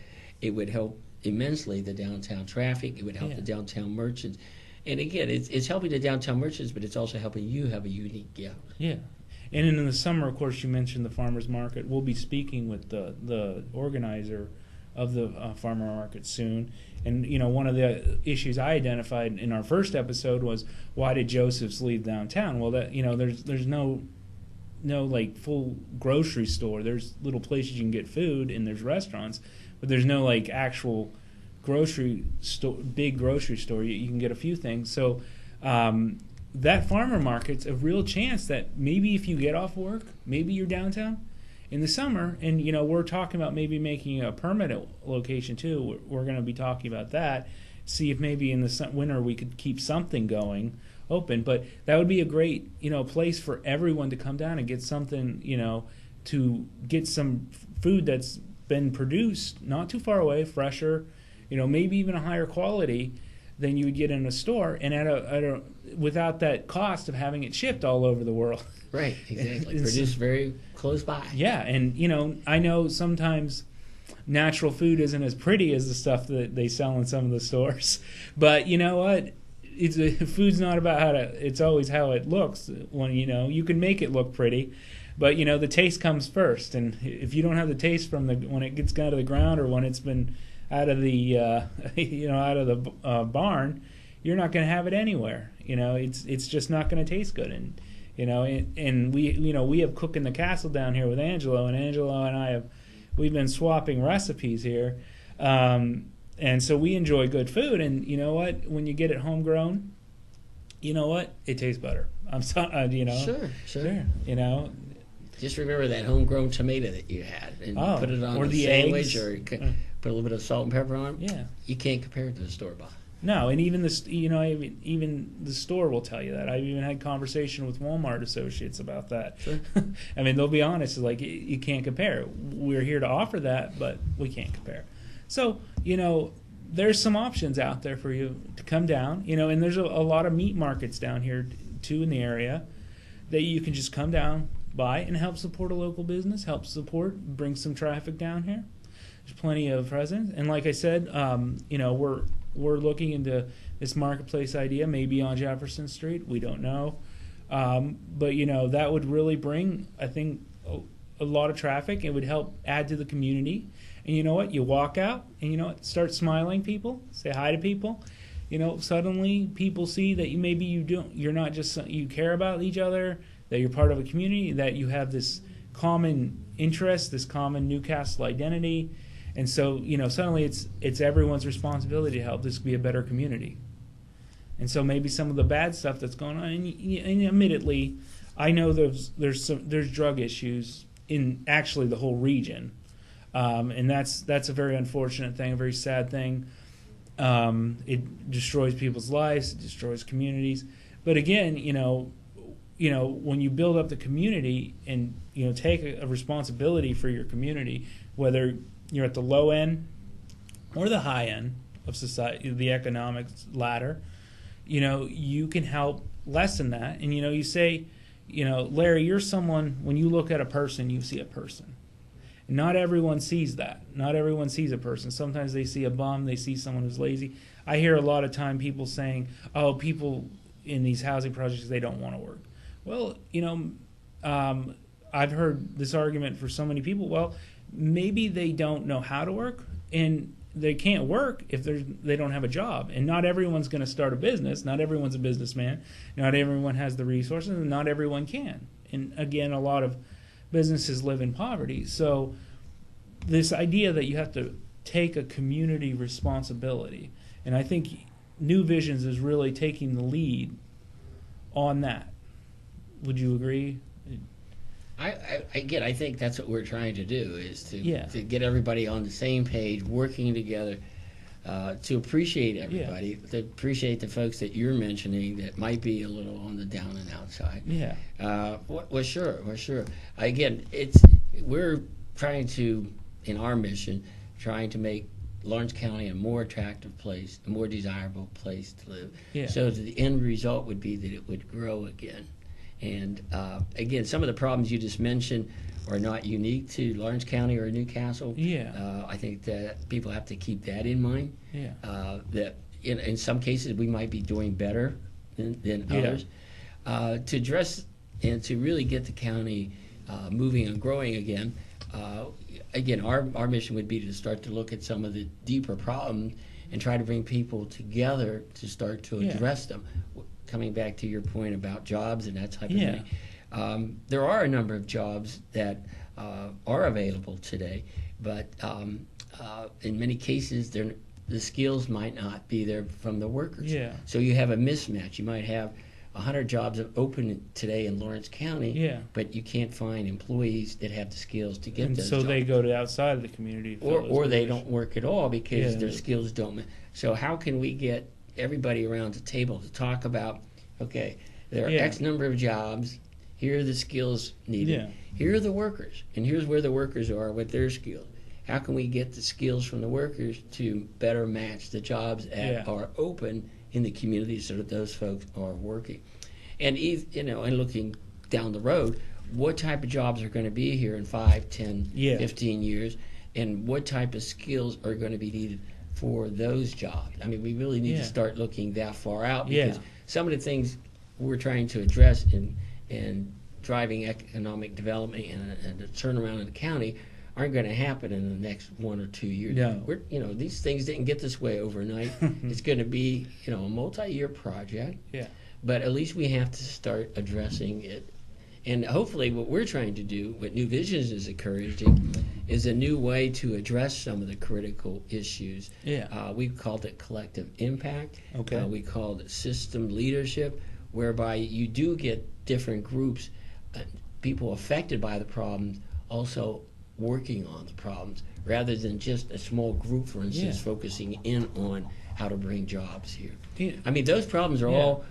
it would help immensely the downtown traffic. It would help the downtown merchants. And again, it's helping the downtown merchants, but it's also helping you have a unique gift. Yeah. And in the summer, of course, you mentioned the farmers market. We'll be speaking with the organizer of the farmer market soon. And, you know, one of the issues I identified in our first episode was, why did Joseph's leave downtown? Well, that, you know, there's no like full grocery store. There's little places you can get food and there's restaurants, but there's no like actual grocery store, big grocery store. You can get a few things. So that farmer market's a real chance that maybe if you get off work, maybe you're downtown in the summer, and you know, we're talking about maybe making a permanent location too. We're going to be talking about that, see if maybe in the winter we could keep something going open. But that would be a great, you know, place for everyone to come down and get something, you know, to get some food that's been produced not too far away, fresher, you know, maybe even a higher quality than you would get in a store, and at a without that cost of having it shipped all over the world. Right, exactly. Produced very close by. Yeah, and you know, I know sometimes natural food isn't as pretty as the stuff that they sell in some of the stores, but you know what? Food's not about it's always how it looks. When you know, you can make it look pretty, but you know, the taste comes first, and if you don't have the taste from when it gets out of the ground or when it's been out of the out of the barn, you're not going to have it anywhere. You know, it's just not going to taste good. And you know, and we have Cook in the Castle down here with Angelo, and Angelo and we've been swapping recipes here, and so we enjoy good food. And you know what, when you get it homegrown, you know what, it tastes better. I'm sorry, you know. Sure. You know. Just remember that homegrown tomato that you had, and put it on or a the sandwich, eggs. or put a little bit of salt and pepper on it. Yeah, you can't compare it to the store bought. No, and even even the store will tell you that. I've even had conversation with Walmart associates about that. Sure. I mean, they'll be honest, like you can't compare. We're here to offer that, but we can't compare. So you know, there's some options out there for you to come down. You know, and there's a lot of meat markets down here too in the area that you can just come down by and help support a local business, bring some traffic down here. There's plenty of presence, and like I said, you know, we're looking into this marketplace idea, maybe on Jefferson Street. We don't know, but you know, that would really bring, I think, a lot of traffic. It would help add to the community. And you know what? You walk out, and you know what? Start smiling, people. Say hi to people. You know, suddenly people see that you're not just, you care about each other, that you're part of a community, that you have this common interest, this common Newcastle identity. And so, you know, suddenly it's everyone's responsibility to help this be a better community. And so maybe some of the bad stuff that's going on, and admittedly, I know there's drug issues in actually the whole region, and that's a very unfortunate thing, a very sad thing. It destroys people's lives, it destroys communities. But again, you know, when you build up the community and take a responsibility for your community, whether you're at the low end or the high end of society, the economic ladder, you can help lessen that. And you say, Larry, you're someone, when you look at a person, you see a person. Not everyone sees that. Not everyone sees a person. Sometimes they see a bum, they see someone who's lazy. I hear a lot of time people saying, oh, people in these housing projects, they don't want to work. Well, I've heard this argument for so many people. Well, maybe they don't know how to work, and they can't work if they don't have a job. And not everyone's going to start a business. Not everyone's a businessman. Not everyone has the resources, and not everyone can. And again, a lot of businesses live in poverty. So this idea that you have to take a community responsibility, and I think New Visions is really taking the lead on that. Would you agree? I think that's what we're trying to do, is to get everybody on the same page, working together, to appreciate everybody, to appreciate the folks that you're mentioning that might be a little on the down and out side. Yeah. Well, sure. Again, we're trying to, in our mission, trying to make Lawrence County a more attractive place, a more desirable place to live. Yeah. So the end result would be that it would grow again. And again, some of the problems you just mentioned are not unique to Lawrence County or Newcastle. Yeah. I think that people have to keep that in mind. Yeah. That in some cases we might be doing better than others. To address and to really get the county moving and growing again, again, our mission would be to start to look at some of the deeper problems and try to bring people together to start to address them. Coming back to your point about jobs and that type of thing, there are a number of jobs that are available today, but in many cases, the skills might not be there from the workers. Yeah. So you have a mismatch. You might have 100 jobs open today in Lawrence County, but you can't find employees that have the skills to get and those so jobs. they go to outside of the community. Or they don't work at all because their skills don't. So how can we get everybody around the table to talk about, okay, there are X number of jobs, here are the skills needed, here are the workers, and here's where the workers are with their skills. How can we get the skills from the workers to better match the jobs that are open in the community so that those folks are working? And and looking down the road, what type of jobs are going to be here in 5, 10, 15 years, and what type of skills are going to be needed for those jobs? I mean, we really need to start looking that far out, because some of the things we're trying to address in driving economic development and a turnaround in the county aren't going to happen in the next 1 or 2 years. No. These things didn't get this way overnight. It's going to be, a multi-year project. Yeah. But at least we have to start addressing it. And hopefully what we're trying to do, what New Visions is encouraging, is a new way to address some of the critical issues. Yeah. We've called it collective impact. Okay. We called it system leadership, whereby you do get different groups, people affected by the problems, also working on the problems, rather than just a small group, for instance, focusing in on how to bring jobs here. Yeah. I mean, those problems are all,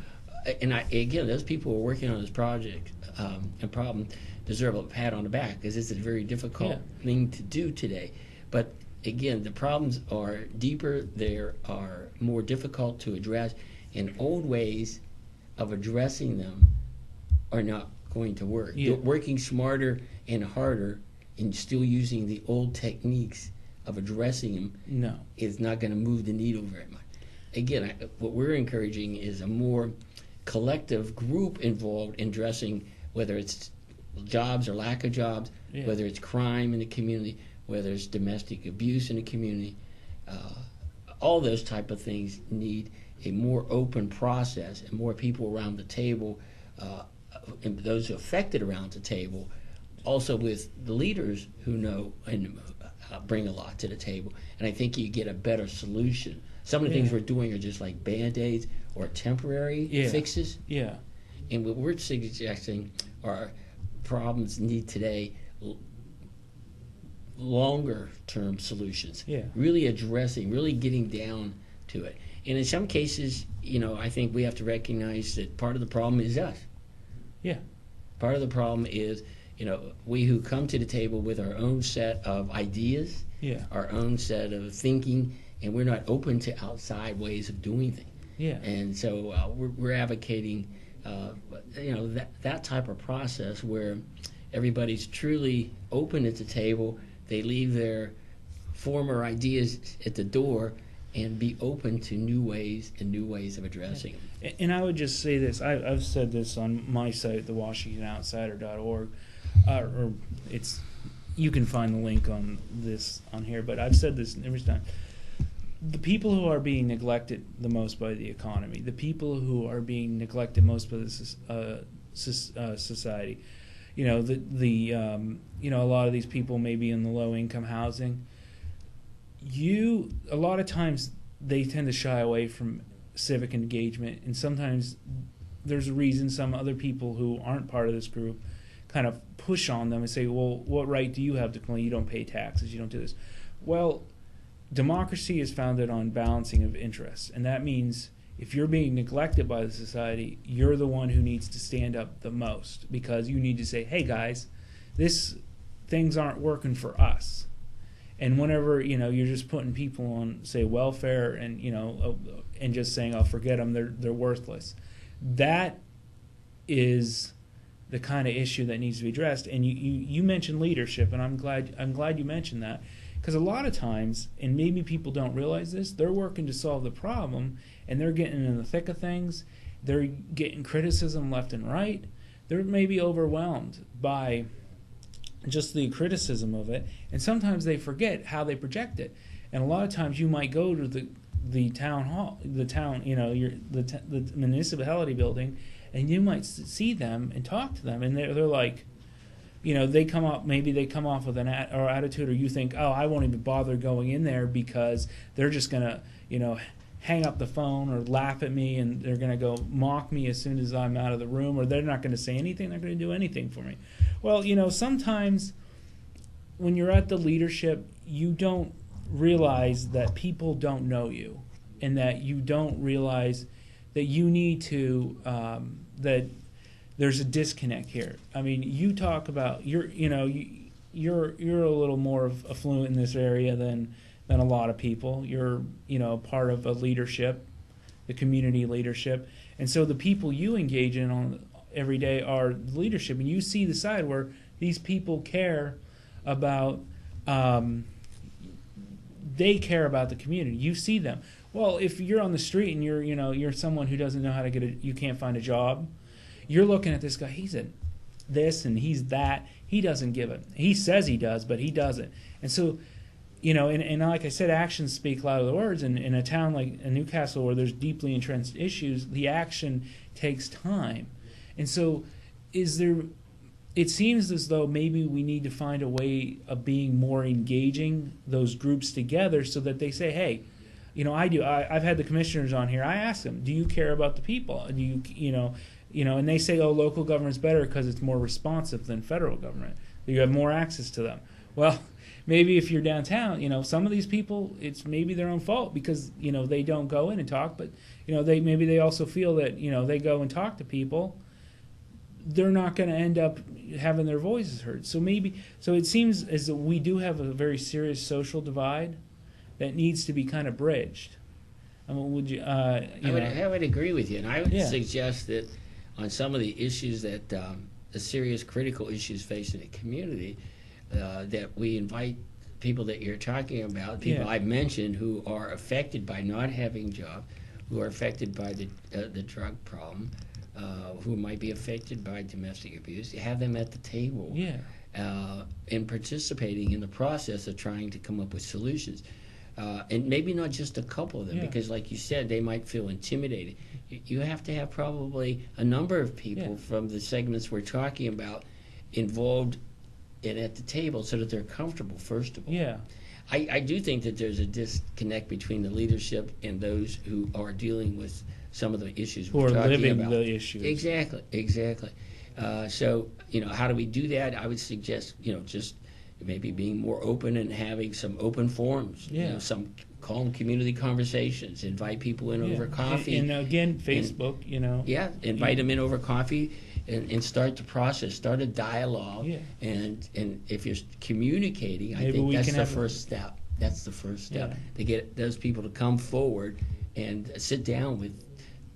and again, those people who are working on this project and problem deserve a pat on the back, because it's a very difficult thing to do today. But again, the problems are deeper, they are more difficult to address, and old ways of addressing them are not going to work. Working smarter and harder and still using the old techniques of addressing them is not going to move the needle very much. Again, what we're encouraging is a more collective group involved in addressing whether it's jobs or lack of jobs, whether it's crime in the community, whether it's domestic abuse in the community. All those type of things need a more open process and more people around the table, and those affected around the table, also with the leaders who know and bring a lot to the table. And I think you get a better solution. Some of the things we're doing are just like Band-Aids or temporary fixes. Yeah. And what we're suggesting are problems need today longer term solutions. Really addressing, really getting down to it. And in some cases, I think we have to recognize that part of the problem is us. Yeah. Part of the problem is, we who come to the table with our own set of ideas, Yeah. our own set of thinking, and we're not open to outside ways of doing things. Yeah. And so we're advocating, that type of process where everybody's truly open at the table. They leave their former ideas at the door and be open to new ways of addressing them. And I would just say this. I've said this on my site, thewashingtonoutsider.org, or you can find the link on this on here. But I've said this numerous times. The people who are being neglected the most by the economy, the people who are being neglected most by the society, a lot of these people may be in the low income housing. A lot of times they tend to shy away from civic engagement, and sometimes there's a reason. Some other people who aren't part of this group kind of push on them and say, well, what right do you have to complain? You don't pay taxes, you don't do this. Well, democracy is founded on balancing of interests, and that means if you're being neglected by the society, you're the one who needs to stand up the most, because you need to say, hey guys, things aren't working for us. And whenever you're just putting people on, say, welfare, and and just saying, "Oh, forget them, they're worthless," that is the kind of issue that needs to be addressed. And you mentioned leadership, and I'm glad you mentioned that, because a lot of times, and maybe people don't realize this, they're working to solve the problem, and they're getting in the thick of things. They're getting criticism left and right. They're maybe overwhelmed by just the criticism of it, and sometimes they forget how they project it. And a lot of times you might go to the town hall, the municipality building, and you might see them and talk to them, and they're like, they come off with an attitude, or you think, oh, I won't even bother going in there because they're just gonna hang up the phone or laugh at me, and they're gonna go mock me as soon as I'm out of the room, or they're not gonna say anything, they're gonna do anything for me. Well, sometimes when you're at the leadership, you don't realize that people don't know you, and that you don't realize that you need to, that there's a disconnect here. I mean, you talk about, you're a little more affluent in this area than a lot of people. You're, part of a leadership, the community leadership. And so the people you engage in on every day are leadership, and you see the side where these people care about, they care about the community. You see them. Well, if you're on the street and you're someone who doesn't know how to you can't find a job, you're looking at this guy, he's this and he's that. He doesn't give it. He says he does, but he doesn't. And so, and like I said, actions speak louder than words. And in a town like Newcastle, where there's deeply entrenched issues, the action takes time. And so it seems as though maybe we need to find a way of being more engaging those groups together, so that they say, hey, I've had the commissioners on here. I ask them, do you care about the people? Do and they say, oh, local government's better because it's more responsive than federal government. You have more access to them. Well, maybe if you're downtown, some of these people, it's maybe their own fault because, they don't go in and talk, but, they also feel that, they go and talk to people, they're not going to end up having their voices heard. So it seems as though we do have a very serious social divide that needs to be kind of bridged. I mean, would you? I would agree with you, and I would suggest that on some of the issues that the serious critical issues facing the community, that we invite people that you're talking about, people I've mentioned who are affected by not having jobs, who are affected by the drug problem, who might be affected by domestic abuse, have them at the table and participating in the process of trying to come up with solutions. And maybe not just a couple of them, because like you said, they might feel intimidated. You have to have probably a number of people from the segments we're talking about involved and at the table so that they're comfortable, first of all. Yeah. I do think that there's a disconnect between the leadership and those who are dealing with some of the issues we're talking about. Who are living the issues. Exactly. So, how do we do that? I would suggest, just maybe being more open and having some open forums, some calm community conversations, invite people in over coffee. And again, Facebook, invite them in over coffee and start the process, start a dialogue. Yeah. And if you're communicating, I Maybe think we that's can the have a- first step. That's the first step, Yeah. to get those people to come forward and sit down with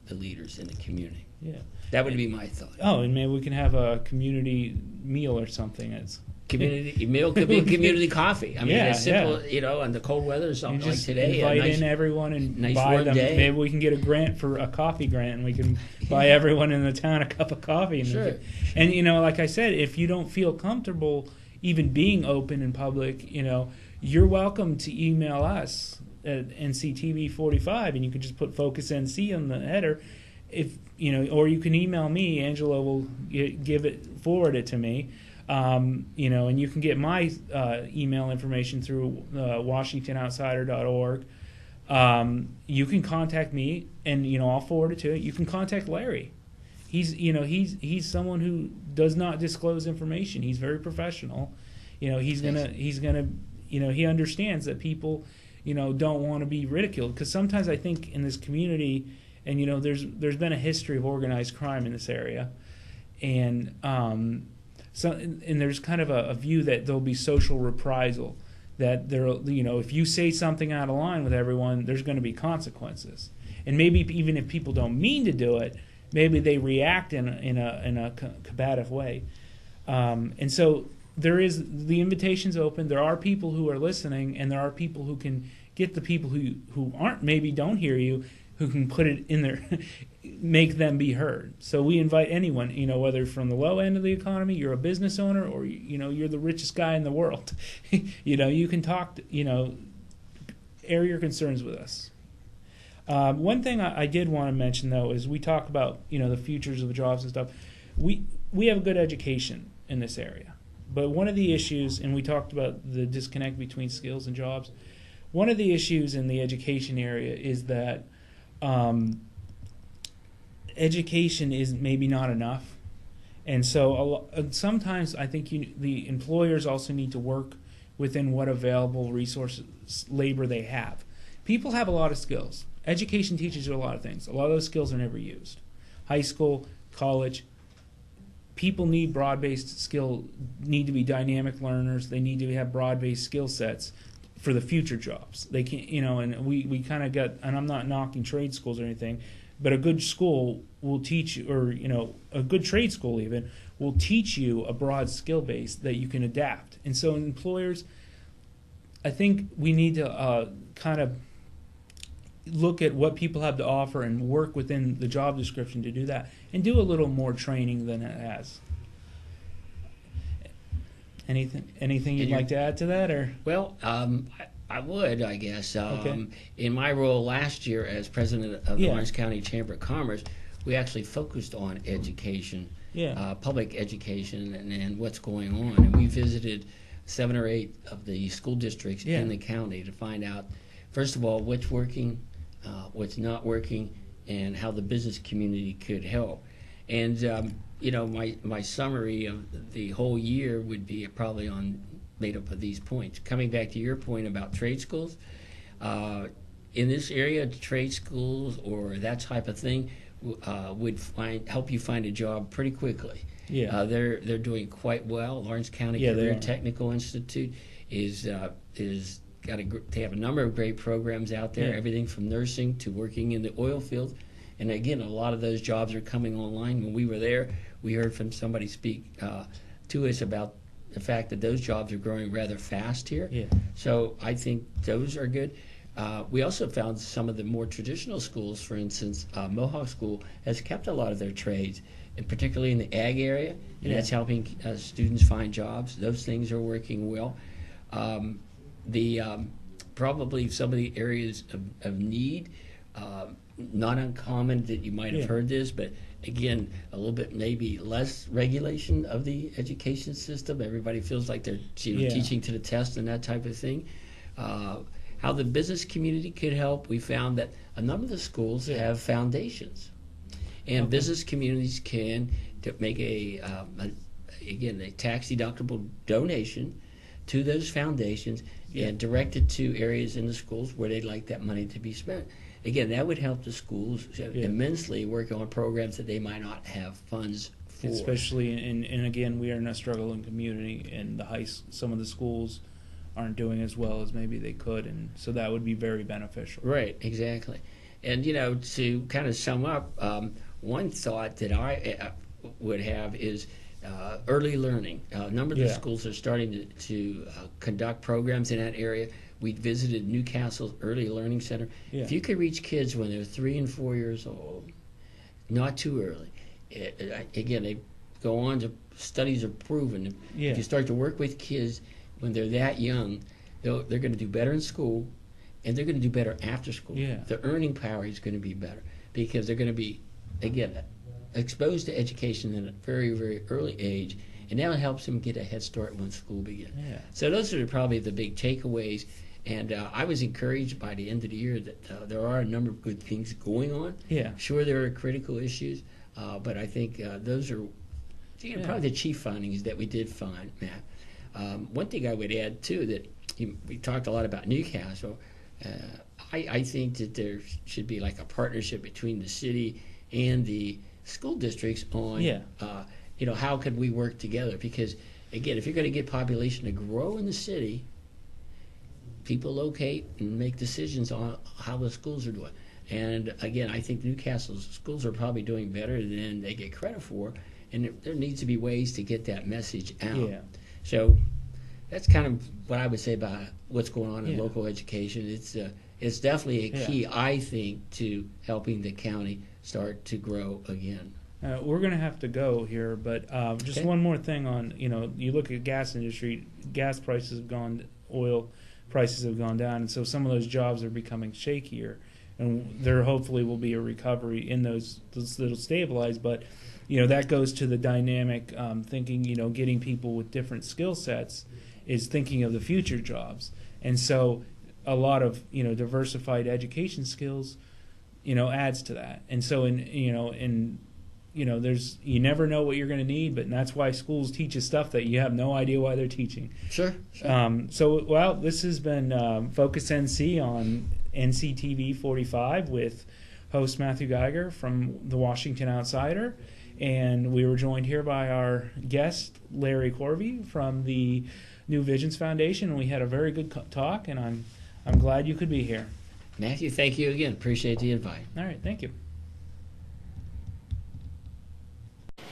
the leaders in the community. Yeah. That would be my thought. Oh, and maybe we can have a community meal or something. It's Community meal could be community coffee. I mean, Yeah, it's simple, in the cold weather or you something like just today. invite in everyone and nice buy warm them. day. Maybe we can get a grant for a coffee grant, and we can buy everyone in the town a cup of coffee. And Sure. And like I said, if you don't feel comfortable even being open in public, you're welcome to email us at NCTV45, and you can just put Focus NC on the header. If or you can email me. Angela will forward it to me. And you can get my email information through WashingtonOutsider.org. You can contact me, and I'll forward it to you. You can contact Larry. He's someone who does not disclose information. He's very professional. He understands that people don't want to be ridiculed, because sometimes I think in this community, and there's been a history of organized crime in this area, and there's kind of a view that there'll be social reprisal, that if you say something out of line with everyone, there's going to be consequences. And maybe even if people don't mean to do it, maybe they react in a combative way. And so the invitation's open. There are people who are listening, and there are people who can get the people who don't hear you, who can put it in there, make them be heard. So we invite anyone, whether from the low end of the economy, you're a business owner, or you're the richest guy in the world, you can talk, air your concerns with us. One thing I did want to mention, though, is we talk about the futures of the jobs and stuff. We have a good education in this area, but one of the issues, and we talked about the disconnect between skills and jobs. One of the issues in the education area is that education is maybe not enough, and so sometimes I think the employers also need to work within what available resources, labor they have. People have a lot of skills. Education teaches you a lot of things. A lot of those skills are never used. High school, college. People need broad-based skill, need to be dynamic learners. They need to have broad-based skill sets for the future jobs. They can't, and we kind of got, and I'm not knocking trade schools or anything, but a good school will teach you, or, a good trade school even, will teach you a broad skill base that you can adapt. And so employers, I think we need to kind of look at what people have to offer and work within the job description to do that, and do a little more training than it has. Anything you'd like to add to that, or? Well, I would, I guess. Okay. In my role last year as president of the Orange County Chamber of Commerce, we actually focused on education, public education, and what's going on. And we visited 7 or 8 of the school districts in the county to find out, first of all, what's working, what's not working, and how the business community could help. And my summary of the whole year would be probably made up of these points. Coming back to your point about trade schools, in this area, trade schools or that type of thing would help you find a job pretty quickly. Yeah, they're doing quite well. Lawrence County Career Technical Institute is they have a number of great programs out there. Everything from nursing to working in the oil field. And again, a lot of those jobs are coming online. When we were there, we heard from somebody speak to us about the fact that those jobs are growing rather fast here. Yeah. So I think those are good. We also found some of the more traditional schools, for instance, Mohawk School has kept a lot of their trades, and particularly in the ag area, and that's helping students find jobs. Those things are working well. Probably some of the areas of need, not uncommon that you might have heard this, but again, a little bit maybe less regulation of the education system. Everybody feels like they're teaching to the test and that type of thing. How the business community could help, we found that a number of the schools have foundations, and business communities can make a tax-deductible donation to those foundations and direct it to areas in the schools where they'd like that money to be spent. Again, that would help the schools immensely work on programs that they might not have funds especially and again, we are in a struggling community, and some of the schools aren't doing as well as maybe they could, and so that would be very beneficial. Right, exactly. And to kind of sum up, one thought that I would have is early learning. A number of the schools are starting to conduct programs in that area. We visited Newcastle's Early Learning Center. Yeah. If you could reach kids when they're 3 and 4 years old, not too early. Again, they go on to, studies have proven, if you start to work with kids when they're that young, they're going to do better in school, and they're going to do better after school. Yeah. Their earning power is going to be better because they're going to be, again, exposed to education at a very, very early age, and that helps them get a head start when school begins. Yeah. So those are probably the big takeaways. And I was encouraged by the end of the year that there are a number of good things going on. Yeah. Sure, there are critical issues, but I think those are probably the chief findings that we did find, Matt. One thing I would add, too, that we talked a lot about Newcastle. I think that there should be like a partnership between the city and the school districts on, how could we work together? Because, again, if you're going to get population to grow in the city, people locate and make decisions on how the schools are doing. And again, I think Newcastle's schools are probably doing better than they get credit for, and there needs to be ways to get that message out. Yeah. So that's kind of what I would say about what's going on in local education. It's definitely a key, I think, to helping the county start to grow again. We're going to have to go here, but just one more thing on, you look at gas industry, gas prices have gone, oil prices have gone down, and so some of those jobs are becoming shakier, and there hopefully will be a recovery in those that'll stabilize. But that goes to the dynamic thinking. Getting people with different skill sets is thinking of the future jobs, and so a lot of diversified education skills adds to that. And so there's, you never know what you're going to need, but that's why schools teach you stuff that you have no idea why they're teaching. Sure. This has been Focus NC on NCTV 45 with host Matthew Geiger from the Washington Outsider, and we were joined here by our guest Larry Corvi from the New Visions Foundation, and we had a very good talk, and I'm glad you could be here. Matthew, thank you again. Appreciate the invite. All right, thank you.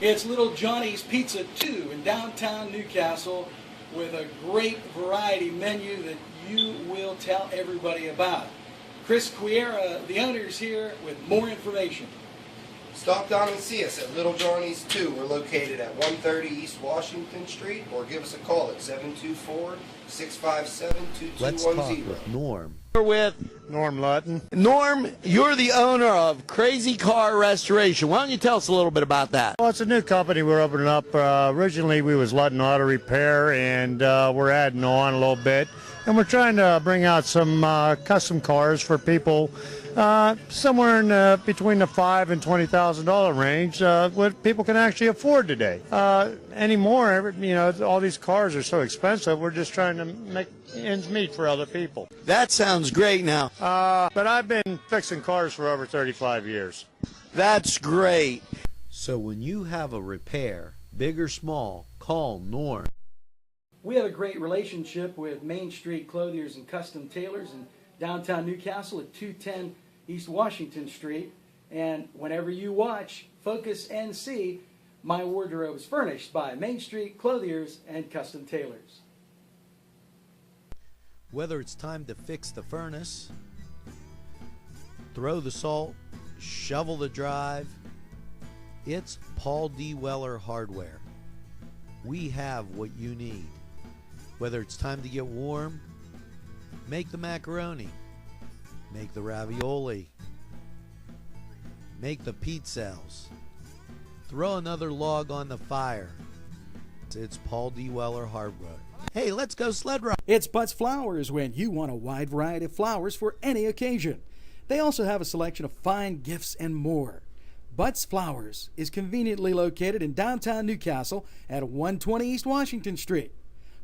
It's Little Johnny's Pizza 2 in downtown Newcastle with a great variety menu that you will tell everybody about. Chris Quiera, the owner, is here with more information. Stop down and see us at Little Johnny's 2. We're located at 130 East Washington Street, or give us a call at 724-657-2210. Let's talk with Norm. We're with Norm Lutton. Norm, you're the owner of Crazy Car Restoration. Why don't you tell us a little bit about that? Well, it's a new company we're opening up. Originally, we was Lutton Auto Repair, and we're adding on a little bit. And we're trying to bring out some custom cars for people somewhere in between the $5,000 and $20,000 range, what people can actually afford today. Anymore, all these cars are so expensive. We're just trying to make ends meet for other people. That sounds great now. But I've been fixing cars for over 35 years. That's great. So when you have a repair, big or small, call Norm. We have a great relationship with Main Street Clothiers and Custom Tailors in downtown Newcastle at 210 East Washington Street. And whenever you watch Focus NC, my wardrobe is furnished by Main Street Clothiers and Custom Tailors. Whether it's time to fix the furnace, throw the salt, shovel the drive, it's Paul D. Weller Hardware. We have what you need. Whether it's time to get warm, make the macaroni, make the ravioli, make the pizzelles, throw another log on the fire. It's Paul D. Weller Hardware. Hey, let's go sled ride. It's Butts Flowers when you want a wide variety of flowers for any occasion. They also have a selection of fine gifts and more. Butts Flowers is conveniently located in downtown Newcastle at 120 East Washington Street.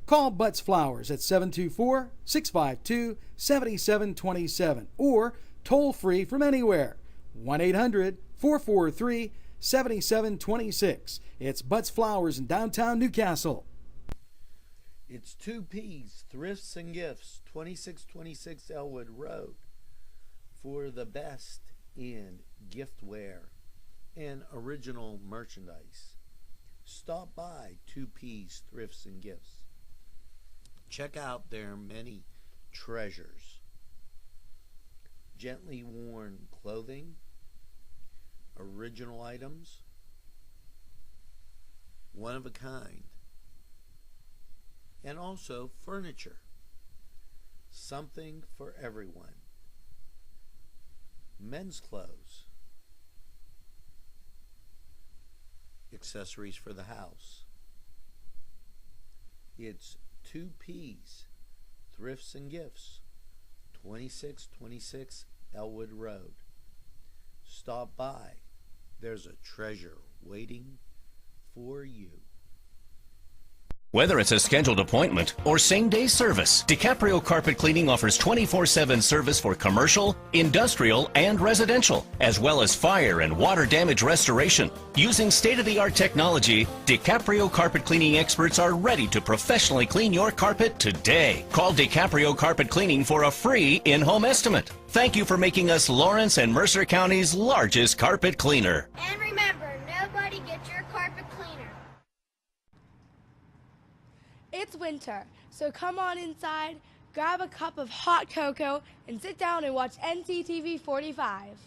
Call Butts Flowers at 724-652-7727 or toll free from anywhere, 1-800-443-7727. 7726. It's Butts Flowers in downtown Newcastle. It's 2Ps, Thrifts and Gifts, 2626 Elwood Road, for the best in giftware and original merchandise. Stop by 2Ps, Thrifts and Gifts. Check out their many treasures. Gently worn clothing, original items, one of a kind, and also furniture. Something for everyone. Men's clothes, accessories for the house. It's 2Ps, Thrifts and Gifts, 2626 Elwood Road. Stop by. There's a treasure waiting for you. Whether it's a scheduled appointment or same-day service, DiCaprio Carpet Cleaning offers 24/7 service for commercial, industrial, and residential, as well as fire and water damage restoration. Using state-of-the-art technology, DiCaprio Carpet Cleaning experts are ready to professionally clean your carpet today. Call DiCaprio Carpet Cleaning for a free in-home estimate. Thank you for making us Lawrence and Mercer County's largest carpet cleaner. And remember, nobody gets your carpet cleaner. It's winter, so come on inside, grab a cup of hot cocoa, and sit down and watch NCTV 45.